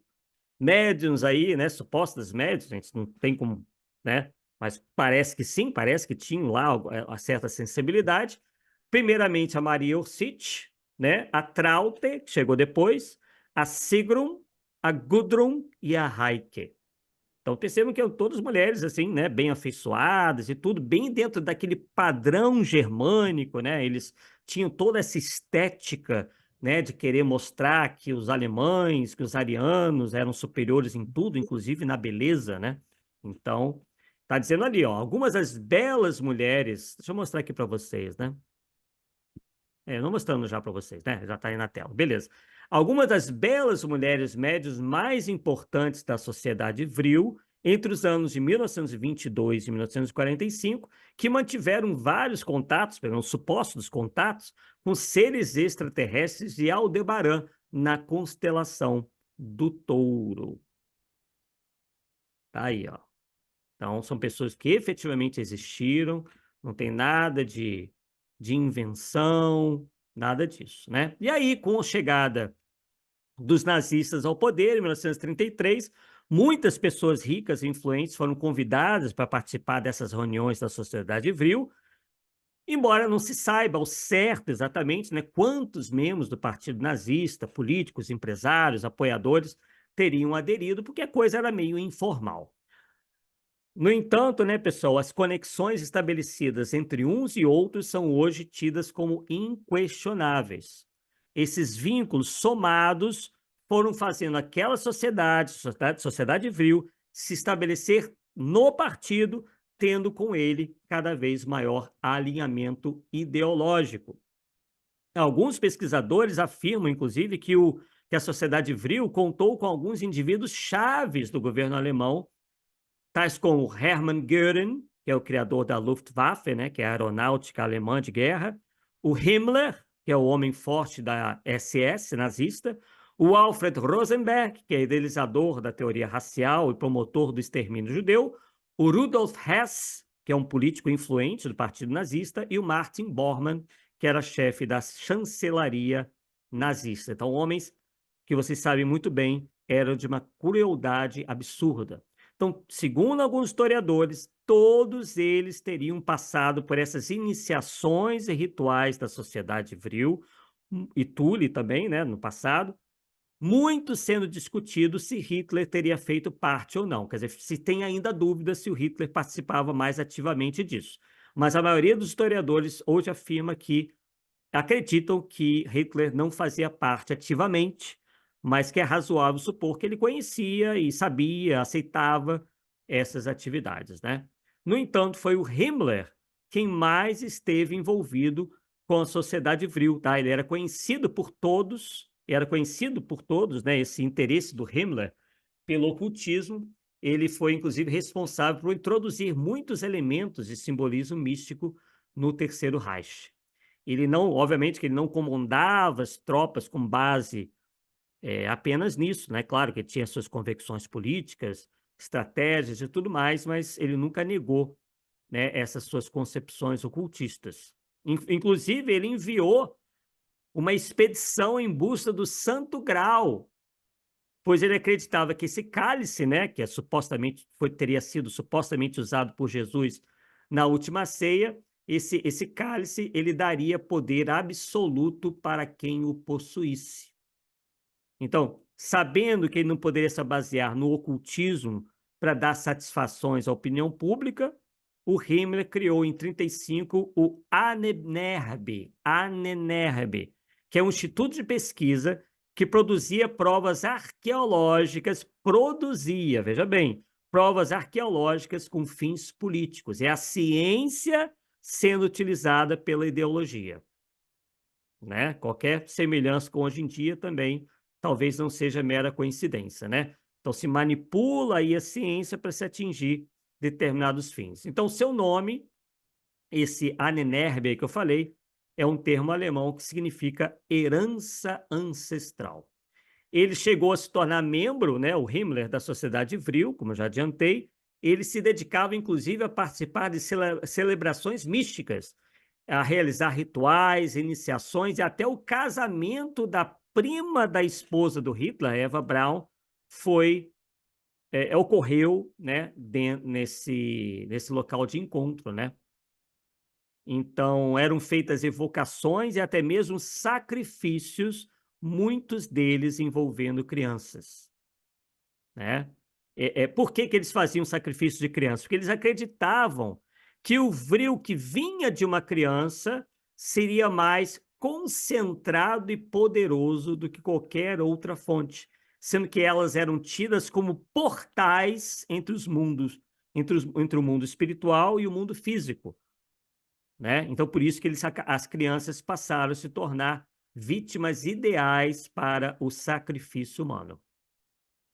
médiums aí, né? Supostas médiums, a gente não tem como, né? Mas parece que sim, parece que tinham lá uma certa sensibilidade. Primeiramente, a Maria Orsic, né? A Traute, que chegou depois, a Sigrun, a Gudrun e a Heike. Então, percebam que eram todas mulheres, assim, né? Bem afeiçoadas e tudo, bem dentro daquele padrão germânico, né? Eles tinham toda essa estética, né? De querer mostrar que os alemães, que os arianos eram superiores em tudo, inclusive na beleza, né? Então, tá dizendo ali, ó, algumas das belas mulheres. Deixa eu mostrar aqui para vocês, né? Não mostrando já para vocês, né? Já está aí na tela. Beleza. Algumas das belas mulheres médias mais importantes da sociedade vril, entre os anos de 1922 e 1945, que mantiveram vários contatos, pelo menos supostos contatos, com seres extraterrestres de Aldebaran, na constelação do Touro. Tá aí, ó. Então, são pessoas que efetivamente existiram, não tem nada de invenção, nada disso, né? E aí, com a chegada dos nazistas ao poder, em 1933, muitas pessoas ricas e influentes foram convidadas para participar dessas reuniões da sociedade vril, embora não se saiba ao certo exatamente, né, quantos membros do partido nazista, políticos, empresários, apoiadores, teriam aderido, porque a coisa era meio informal. No entanto, né, pessoal, as conexões estabelecidas entre uns e outros são hoje tidas como inquestionáveis. Esses vínculos somados foram fazendo aquela sociedade vril, se estabelecer no partido, tendo com ele cada vez maior alinhamento ideológico. Alguns pesquisadores afirmam, inclusive, que a sociedade vril contou com alguns indivíduos chaves do governo alemão, tais como Hermann Göring, que é o criador da Luftwaffe, né, que é a aeronáutica alemã de guerra, o Himmler, que é o homem forte da SS nazista, o Alfred Rosenberg, que é idealizador da teoria racial e promotor do extermínio judeu, o Rudolf Hess, que é um político influente do partido nazista, e o Martin Bormann, que era chefe da chancelaria nazista. Então, homens que vocês sabem muito bem eram de uma crueldade absurda. Então, segundo alguns historiadores, todos eles teriam passado por essas iniciações e rituais da sociedade vril, e Thule também, né, no passado, muito sendo discutido se Hitler teria feito parte ou não. Quer dizer, se tem ainda dúvida se o Hitler participava mais ativamente disso. Mas a maioria dos historiadores hoje afirma que acreditam que Hitler não fazia parte ativamente, mas que é razoável supor que ele conhecia e sabia, aceitava essas atividades, né? No entanto, foi o Himmler quem mais esteve envolvido com a sociedade vril, tá? Ele era conhecido por todos, né? Esse interesse do Himmler pelo ocultismo. Ele foi, inclusive, responsável por introduzir muitos elementos de simbolismo místico no Terceiro Reich. Ele não, obviamente, que ele não comandava as tropas com base apenas nisso, né? Claro que ele tinha suas convicções políticas, estratégias e tudo mais, mas ele nunca negou, né, essas suas concepções ocultistas. Inclusive, ele enviou uma expedição em busca do Santo Graal, pois ele acreditava que esse cálice, né, que teria sido supostamente usado por Jesus na última ceia, esse cálice ele daria poder absoluto para quem o possuísse. Então, sabendo que ele não poderia se basear no ocultismo para dar satisfações à opinião pública, o Himmler criou em 1935 o Ahnenerbe, que é um instituto de pesquisa que produzia provas arqueológicas, veja bem, provas arqueológicas com fins políticos. É a ciência sendo utilizada pela ideologia, né? Qualquer semelhança com hoje em dia também talvez não seja mera coincidência, né? Então se manipula aí a ciência para se atingir determinados fins. Então seu nome, esse Ahnenerbe que eu falei, é um termo alemão que significa herança ancestral. Ele chegou a se tornar membro, né, o Himmler, da Sociedade Vril, como eu já adiantei. Ele se dedicava, inclusive, a participar de celebrações místicas, a realizar rituais, iniciações e até o casamento da prima da esposa do Hitler, Eva Braun, ocorreu, né, nesse local de encontro, né? Então, eram feitas evocações e até mesmo sacrifícios, muitos deles envolvendo crianças, né? Por que eles faziam sacrifício de crianças? Porque eles acreditavam que o vril que vinha de uma criança seria mais concentrado e poderoso do que qualquer outra fonte, sendo que elas eram tidas como portais entre os mundos, entre o mundo espiritual e o mundo físico, né? Então, por isso que as crianças passaram a se tornar vítimas ideais para o sacrifício humano.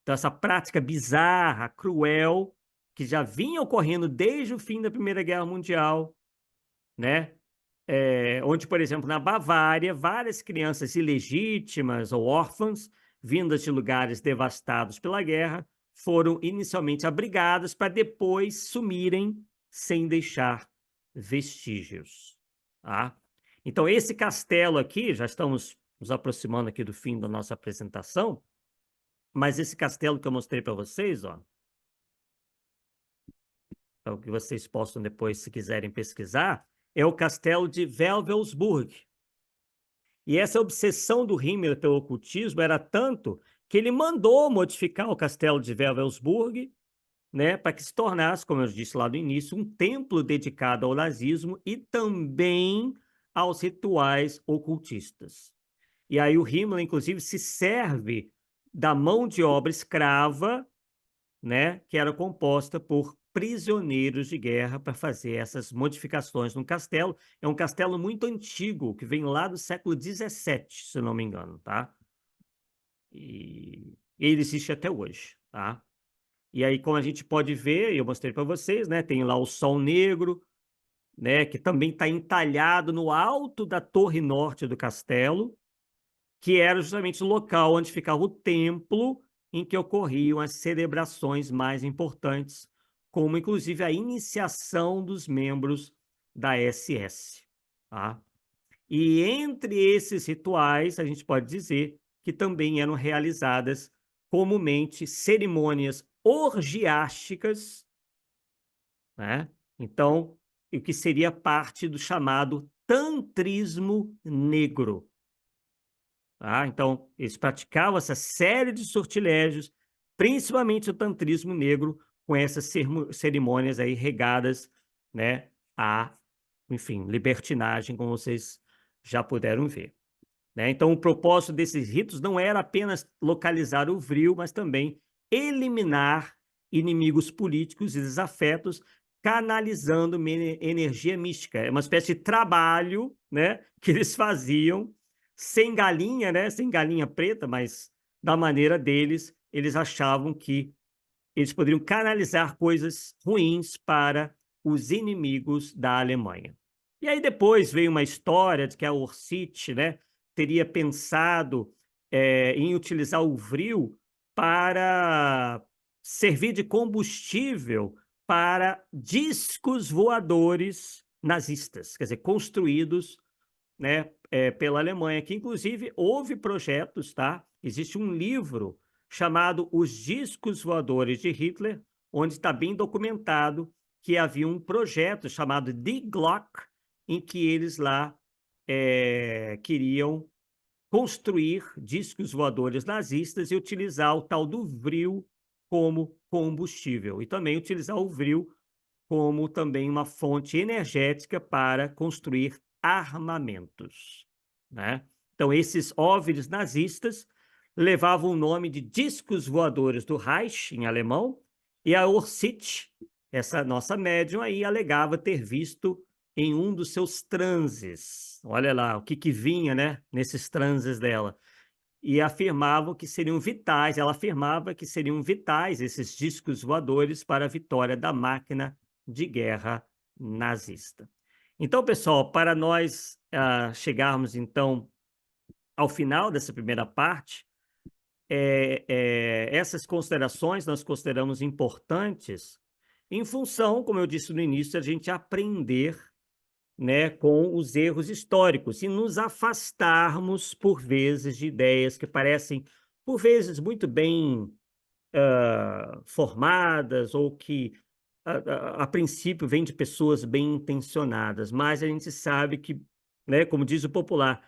Então, essa prática bizarra, cruel, que já vinha ocorrendo desde o fim da Primeira Guerra Mundial, né? Onde, por exemplo, na Bavária, várias crianças ilegítimas ou órfãs, vindas de lugares devastados pela guerra, foram inicialmente abrigadas para depois sumirem sem deixar vestígios. Tá? Então, esse castelo aqui, já estamos nos aproximando aqui do fim da nossa apresentação, mas esse castelo que eu mostrei para vocês, ó, é o que vocês possam depois, se quiserem pesquisar, é o castelo de Wewelsburg. E essa obsessão do Himmler pelo ocultismo era tanto que ele mandou modificar o castelo de Wewelsburg, né, para que se tornasse, como eu disse lá no início, um templo dedicado ao nazismo e também aos rituais ocultistas. E aí o Himmler, inclusive, se serve da mão de obra escrava, né, que era composta por prisioneiros de guerra para fazer essas modificações no castelo. É um castelo muito antigo, que vem lá do século XVII, se não me engano, tá? E ele existe até hoje, tá? E aí, como a gente pode ver, eu mostrei para vocês, né? Tem lá o Sol Negro, né? Que também está entalhado no alto da torre norte do castelo, que era justamente o local onde ficava o templo em que ocorriam as celebrações mais importantes, como inclusive a iniciação dos membros da SS. Tá? E entre esses rituais, a gente pode dizer que também eram realizadas comumente cerimônias orgiásticas, né? Então, o que seria parte do chamado tantrismo negro. Tá? Então, eles praticavam essa série de sortilégios, principalmente o tantrismo negro, com essas cerimônias aí regadas, né, a enfim, libertinagem, como vocês já puderam ver. Né? Então, o propósito desses ritos não era apenas localizar o vril, mas também eliminar inimigos políticos e desafetos, canalizando uma energia mística. É uma espécie de trabalho, né, que eles faziam sem galinha, né, sem galinha preta, mas da maneira deles, eles achavam que eles poderiam canalizar coisas ruins para os inimigos da Alemanha. E aí depois veio uma história de que a Orsic, né, teria pensado em utilizar o vril para servir de combustível para discos voadores nazistas, quer dizer, construídos, né, pela Alemanha, que inclusive houve projetos, tá? Existe um livro chamado Os Discos Voadores de Hitler, onde está bem documentado que havia um projeto chamado Die Glock, em que eles lá queriam construir discos voadores nazistas e utilizar o tal do vril como combustível, e também utilizar o vril como também uma fonte energética para construir armamentos, né? Então, esses OVNIs nazistas levavam o nome de discos voadores do Reich, em alemão, e a Orsic, essa nossa médium aí, alegava ter visto em um dos seus transes. Olha lá, o que vinha, né, nesses transes dela. E afirmavam que seriam vitais, ela afirmava que seriam vitais esses discos voadores para a vitória da máquina de guerra nazista. Então, pessoal, para nós chegarmos, então, ao final dessa primeira parte, essas considerações nós consideramos importantes em função, como eu disse no início, a gente aprender, né, com os erros históricos e nos afastarmos, por vezes, de ideias que parecem, por vezes, muito bem formadas ou que, a princípio, vêm de pessoas bem intencionadas, mas a gente sabe que, né, como diz o popular,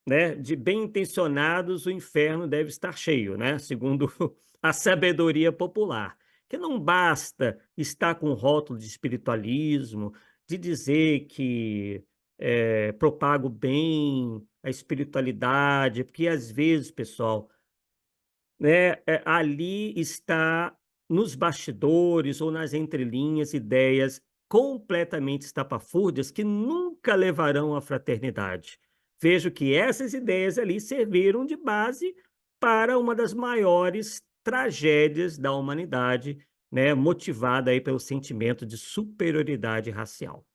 né, de bem intencionados o inferno deve estar cheio, né, segundo a sabedoria popular, que não basta estar com rótulo de espiritualismo, de dizer que propago bem a espiritualidade, porque às vezes, pessoal, né, ali está nos bastidores ou nas entrelinhas ideias completamente estapafúrdias que nunca levarão à fraternidade. Vejo que essas ideias ali serviram de base para uma das maiores tragédias da humanidade, né, motivada aí pelo sentimento de superioridade racial.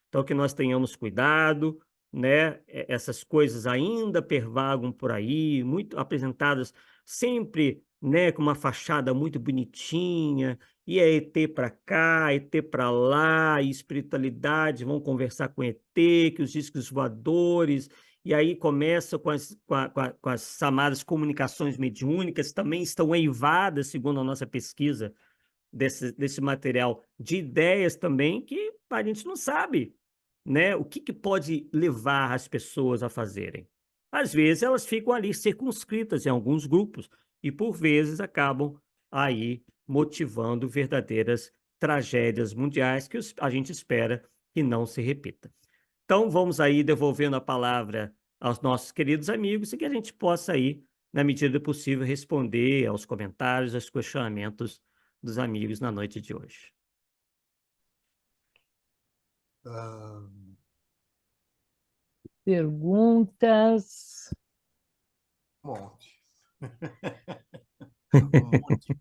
Então, que nós tenhamos cuidado, né? Essas coisas ainda pervagam por aí, muito apresentadas sempre, né, com uma fachada muito bonitinha, e é ET para cá, ET para lá, e espiritualidade, vão conversar com ET, que os discos voadores, e aí começa com as chamadas comunicações mediúnicas, também estão eivadas, segundo a nossa pesquisa, desse material, de ideias também que a gente não sabe, né? O que pode levar as pessoas a fazerem? Às vezes elas ficam ali circunscritas em alguns grupos e por vezes acabam aí motivando verdadeiras tragédias mundiais que a gente espera que não se repita. Então vamos aí devolvendo a palavra aos nossos queridos amigos e que a gente possa aí, na medida do possível, responder aos comentários, aos questionamentos dos amigos na noite de hoje. Perguntas? Um monte. Um monte.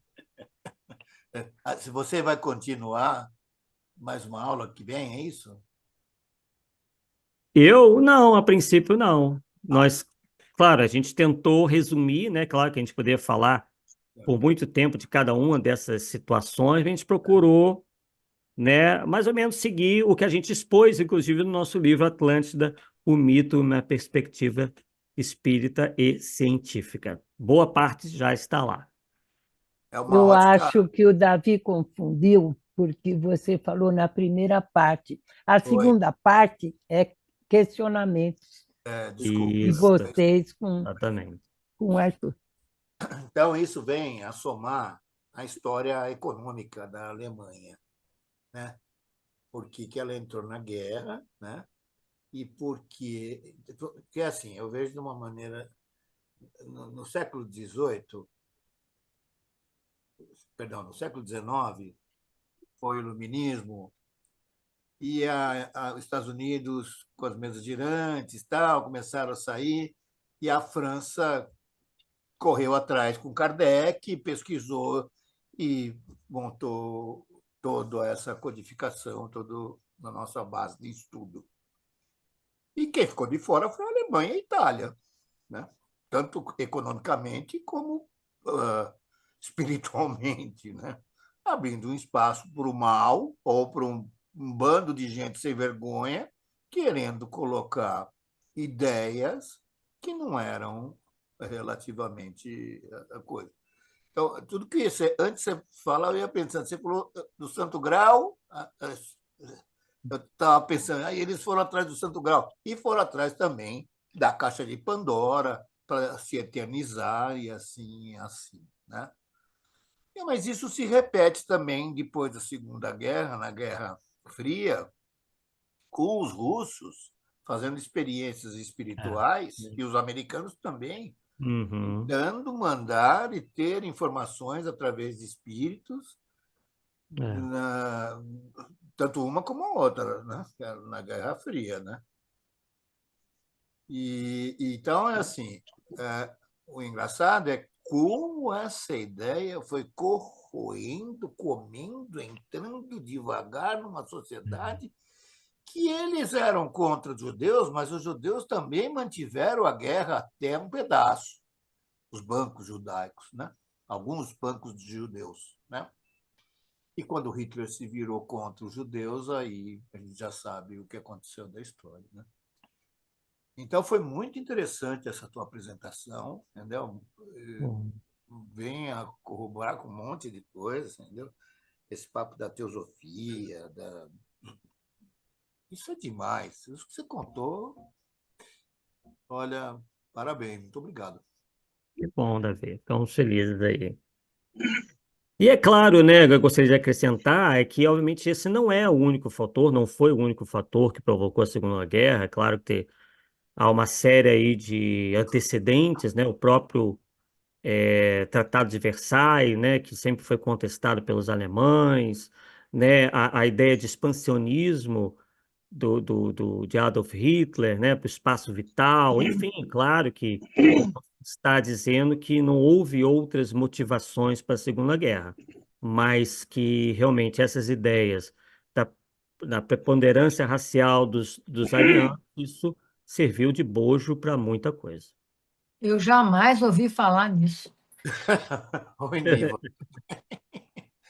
Se você vai continuar mais uma aula que vem, é isso? Eu não, a princípio não. Nós, claro, a gente tentou resumir, né? Claro que a gente poderia falar por muito tempo de cada uma dessas situações, a gente procurou, né, mais ou menos seguir o que a gente expôs, inclusive, no nosso livro Atlântida, o mito na perspectiva espírita e científica. Boa parte já está lá. É uma Eu ótica. acho que o Davi confundiu, porque você falou na primeira parte. A segunda parte é questionamentos Desculpa. de Isso, vocês exatamente. com o Arthur. Então, isso vem a somar a história econômica da Alemanha, né? por que que ela entrou na guerra, né? E porque assim, eu vejo de uma maneira no século XVIII, perdão, no século XIX, foi o iluminismo e os Estados Unidos com as mesas girantes, tal, começaram a sair e a França correu atrás com Kardec, pesquisou e montou toda essa codificação, toda a nossa base de estudo. E quem ficou de fora foi a Alemanha e a Itália, né? Tanto economicamente como espiritualmente, né? Abrindo um espaço para o mal ou para um bando de gente sem vergonha querendo colocar ideias que não eram relativamente a coisa. Então, tudo que antes você fala, eu ia pensando, você falou do Santo Grau, eu estava pensando, aí eles foram atrás do Santo Grau e foram atrás também da Caixa de Pandora para se eternizar e assim, né? Mas isso se repete também depois da Segunda Guerra, na Guerra Fria, com os russos fazendo experiências espirituais e os americanos também, Uhum. dando, mandar e ter informações através de espíritos, tanto uma como a outra, né? Na Guerra Fria, né? Então, é assim, o engraçado é como essa ideia foi corroendo, comendo, entrando devagar numa sociedade que eles eram contra os judeus, mas os judeus também mantiveram a guerra até um pedaço, os bancos judaicos, né? Alguns bancos de judeus, né? E quando Hitler se virou contra os judeus, aí a gente já sabe o que aconteceu da história, né? Então, foi muito interessante essa tua apresentação, entendeu? Vem a corroborar com um monte de coisas, entendeu? Esse papo da teosofia, isso é demais. Isso que você contou, olha, parabéns, muito obrigado. Que bom, Davi. Estamos felizes aí. E é claro, né, eu gostaria de acrescentar é que, obviamente, esse não é o único fator, não foi o único fator que provocou a Segunda Guerra. É claro que há uma série aí de antecedentes, né, o próprio Tratado de Versailles, né, que sempre foi contestado pelos alemães, né, a ideia de expansionismo de Adolf Hitler, né, para o espaço vital, enfim, claro que está dizendo que não houve outras motivações para a Segunda Guerra, mas que realmente essas ideias da, da preponderância racial dos arianos, isso serviu de bojo para muita coisa. Eu jamais ouvi falar nisso. Oi, Niva.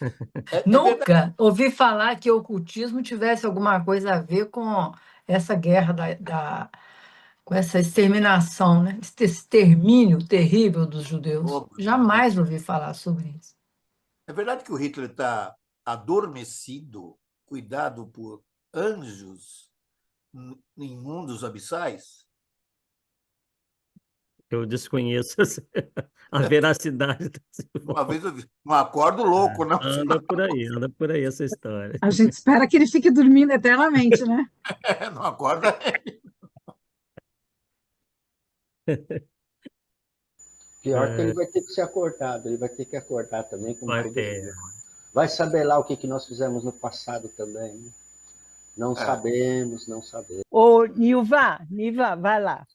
Verdade. Nunca ouvi falar que o ocultismo tivesse alguma coisa a ver com essa guerra com essa exterminação, né? Esse extermínio terrível dos judeus. Jamais ouvi falar sobre isso. É verdade que o Hitler está adormecido, cuidado por anjos em mundos abissais? Eu desconheço a veracidade dessa Uma informação. vez eu vi, não acordo louco, não. Anda por aí essa história. A gente espera que ele fique dormindo eternamente, né? Não acorda. Pior que ele vai ter que ser acordado, ele vai ter que acordar também, como Vai todo ter. mundo. Vai saber lá o que nós fizemos no passado também. Né? Não sabemos, não sabemos. Ô, Nilva, vai lá.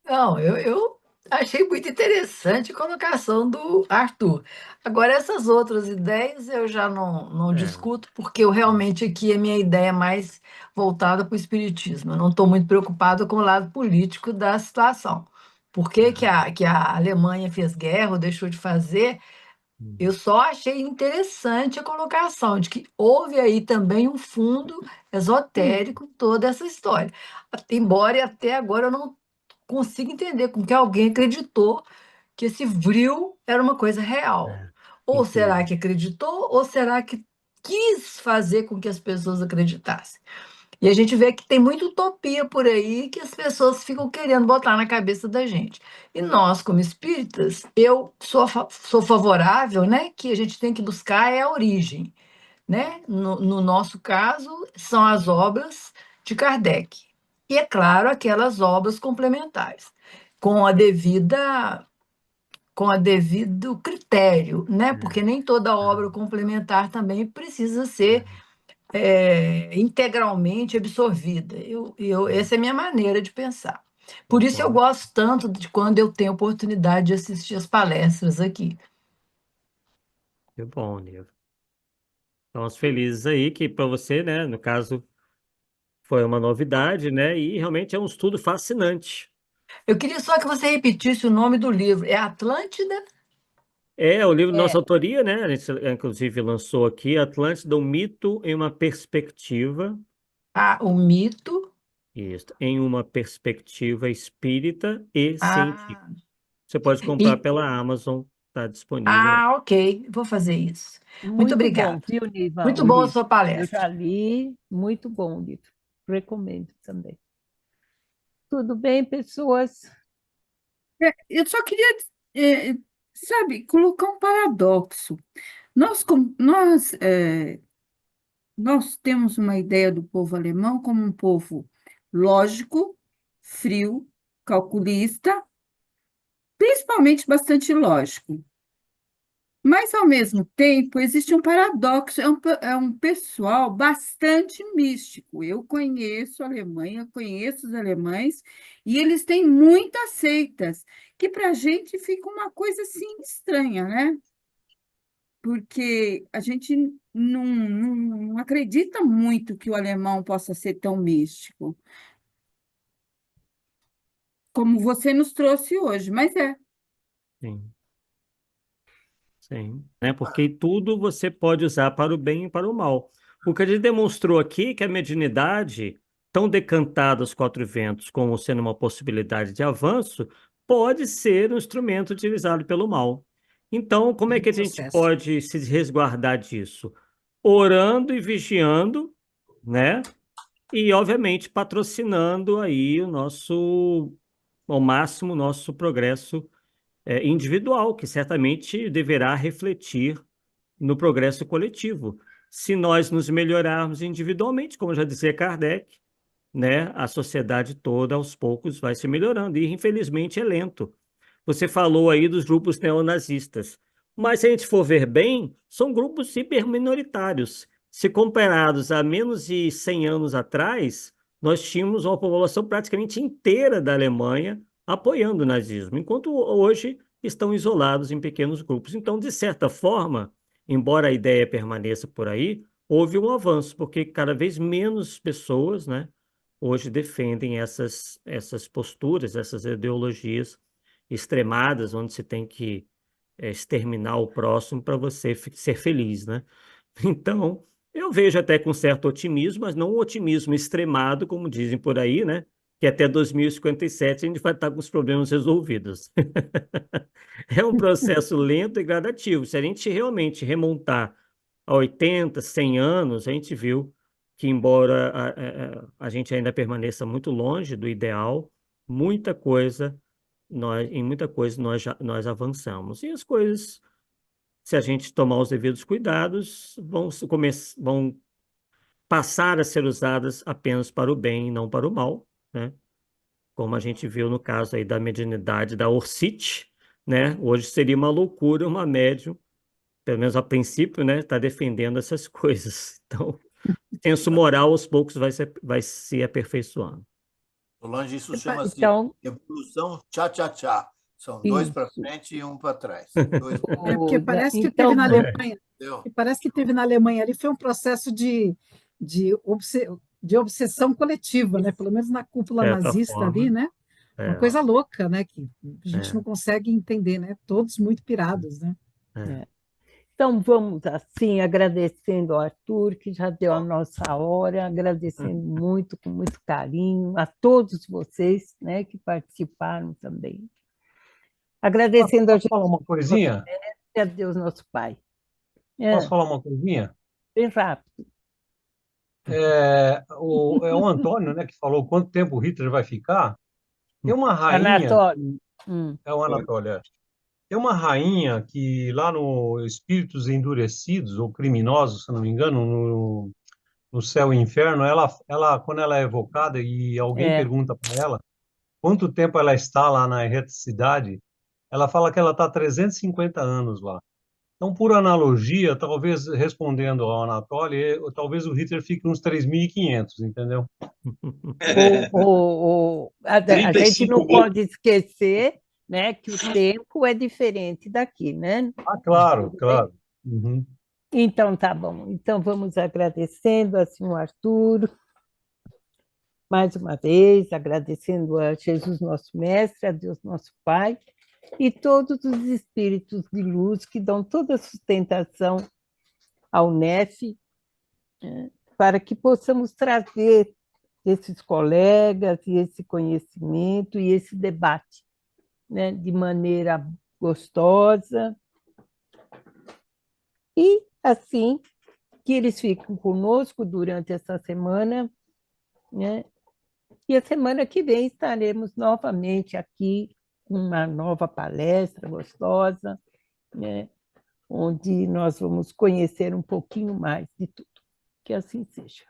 Não, eu achei muito interessante a colocação do Arthur. Agora, essas outras ideias eu já não discuto, porque eu realmente aqui a minha ideia é mais voltada para o espiritismo. Eu não estou muito preocupada com o lado político da situação. Por que que a Alemanha fez guerra ou deixou de fazer? Eu só achei interessante a colocação de que houve aí também um fundo esotérico em toda essa história. Embora até agora eu não consigo entender como que alguém acreditou que esse vril era uma coisa real. Ou será que acreditou, ou será que quis fazer com que as pessoas acreditassem? E a gente vê que tem muita utopia por aí que as pessoas ficam querendo botar na cabeça da gente. E nós, como espíritas, eu sou favorável, né, que a gente tem que buscar é a origem. né? No nosso caso, são as obras de Kardec. E, é claro, aquelas obras complementares, com a devida, com a devido critério, né? Porque nem toda obra complementar também precisa ser integralmente absorvida. Essa é a minha maneira de pensar. Por isso eu gosto tanto de quando eu tenho oportunidade de assistir as palestras aqui. Que bom, Nilva. Estamos felizes aí que para você, né, no caso, foi uma novidade, né, e realmente é um estudo fascinante. Eu queria só que você repetisse o nome do livro. É Atlântida? É o livro de É, nossa autoria, né? A gente, inclusive, lançou aqui Atlântida, um mito em uma perspectiva. O mito. Isso, em uma perspectiva espírita e científica. Ah, Você pode comprar e, pela Amazon, está disponível lá. ok, vou fazer isso. Muito muito bom, obrigada. viu, Niva, Muito o boa a livro. sua Eu palestra. já li, muito bom o livro. Recomendo também. Tudo bem, pessoas? Eu só queria, é, sabe, colocar um paradoxo. Nós temos uma ideia do povo alemão como um povo lógico, frio, calculista, principalmente bastante lógico. Mas, ao mesmo tempo, existe um paradoxo, é um pessoal bastante místico. Eu conheço a Alemanha, conheço os alemães, e eles têm muitas seitas, que para a gente fica uma coisa assim estranha, né? Porque a gente não acredita muito que o alemão possa ser tão místico, como você nos trouxe hoje, mas é. Sim, sim. Né? Porque tudo você pode usar para o bem e para o mal. O que a gente demonstrou aqui é que a mediunidade, tão decantada aos quatro ventos como sendo uma possibilidade de avanço, pode ser um instrumento utilizado pelo mal. Então, como é Do que a gente processo. pode se resguardar disso? Orando e vigiando, né? E, obviamente, patrocinando aí ao máximo, o nosso progresso individual, que certamente deverá refletir no progresso coletivo. Se nós nos melhorarmos individualmente, como já dizia Kardec, né, a sociedade toda, aos poucos, vai se melhorando. E, infelizmente, é lento. Você falou aí dos grupos neonazistas. Mas, se a gente for ver bem, são grupos hiperminoritários. Se comparados a menos de 100 anos atrás, nós tínhamos uma população praticamente inteira da Alemanha apoiando o nazismo, enquanto hoje estão isolados em pequenos grupos. Então, de certa forma, embora a ideia permaneça por aí, houve um avanço, porque cada vez menos pessoas, né, hoje defendem essas posturas, essas ideologias extremadas, onde se tem que exterminar o próximo para você ser feliz, né? Então, eu vejo até com certo otimismo, mas não um otimismo extremado, como dizem por aí, né? Que até 2057 a gente vai estar com os problemas resolvidos. É um processo lento e gradativo. Se a gente realmente remontar a 80, 100 anos, a gente viu que, embora a gente ainda permaneça muito longe do ideal, muita coisa em muita coisa nós avançamos. E as coisas, se a gente tomar os devidos cuidados, vão passar a ser usadas apenas para o bem e não para o mal, né? Como a gente viu no caso aí da mediunidade da Orcite, né? Hoje seria uma loucura uma médium, pelo menos a princípio, né? Tá defendendo essas coisas. Então, o senso moral aos poucos vai se aperfeiçoando. Solange, isso chama-se Então, evolução tchá-tchá-tchá. São dois para isso. frente e um para trás. Dois para É porque parece que teve Então, na Alemanha, Entendeu? e parece que teve na Alemanha ali foi um processo de, obse- de obsessão coletiva, né? Pelo menos na De cúpula certa nazista ali, forma, né? Uma é, coisa louca, né? Que a gente é, não consegue entender, né? Todos muito pirados, né? é. então, vamos assim, agradecendo ao Arthur, que já deu a nossa hora, agradecendo muito, com muito carinho, a todos vocês, né, que participaram também. Agradecendo a Posso Jesus falar uma coisinha? e a Deus, nosso Pai. Posso É, falar uma coisinha? bem rápido. É o Antônio, né, que falou quanto tempo o Hitler vai ficar. Tem uma rainha, Anatólio. é o Anatoly, é. Tem tem uma rainha que lá no Espíritos Endurecidos, ou Criminosos, se eu não me engano, no Céu e Inferno, quando ela é evocada e alguém É. pergunta para ela quanto tempo ela está lá na erreticidade, ela fala que ela está 350 anos lá. Então, por analogia, talvez respondendo ao Anatoly, talvez o Hitler fique uns 3.500, entendeu? A gente não 35 mil. pode esquecer, né, que o tempo é diferente daqui, né? Ah, claro, Tudo bem? claro. Uhum. Então, tá bom. Então, vamos agradecendo assim, o Arthur, mais uma vez, agradecendo a Jesus, nosso Mestre, a Deus, nosso Pai, e todos os espíritos de luz que dão toda a sustentação ao NEF, né, para que possamos trazer esses colegas e esse conhecimento e esse debate, né, de maneira gostosa. E, assim, que eles fiquem conosco durante essa semana, né? E a semana que vem estaremos novamente aqui com uma nova palestra gostosa, né? Onde nós vamos conhecer um pouquinho mais de tudo. Que assim seja.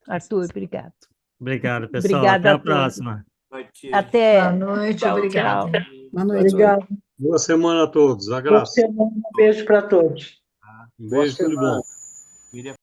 Arthur, obrigado. Obrigado, pessoal. Obrigada Até a a todos. próxima. Até. Boa noite, Tchau, obrigada. tchau. Boa noite. Obrigado. Boa semana a todos. Boa Abraço. semana. Um beijo para todos. Um Boa beijo, tudo de bom. semana.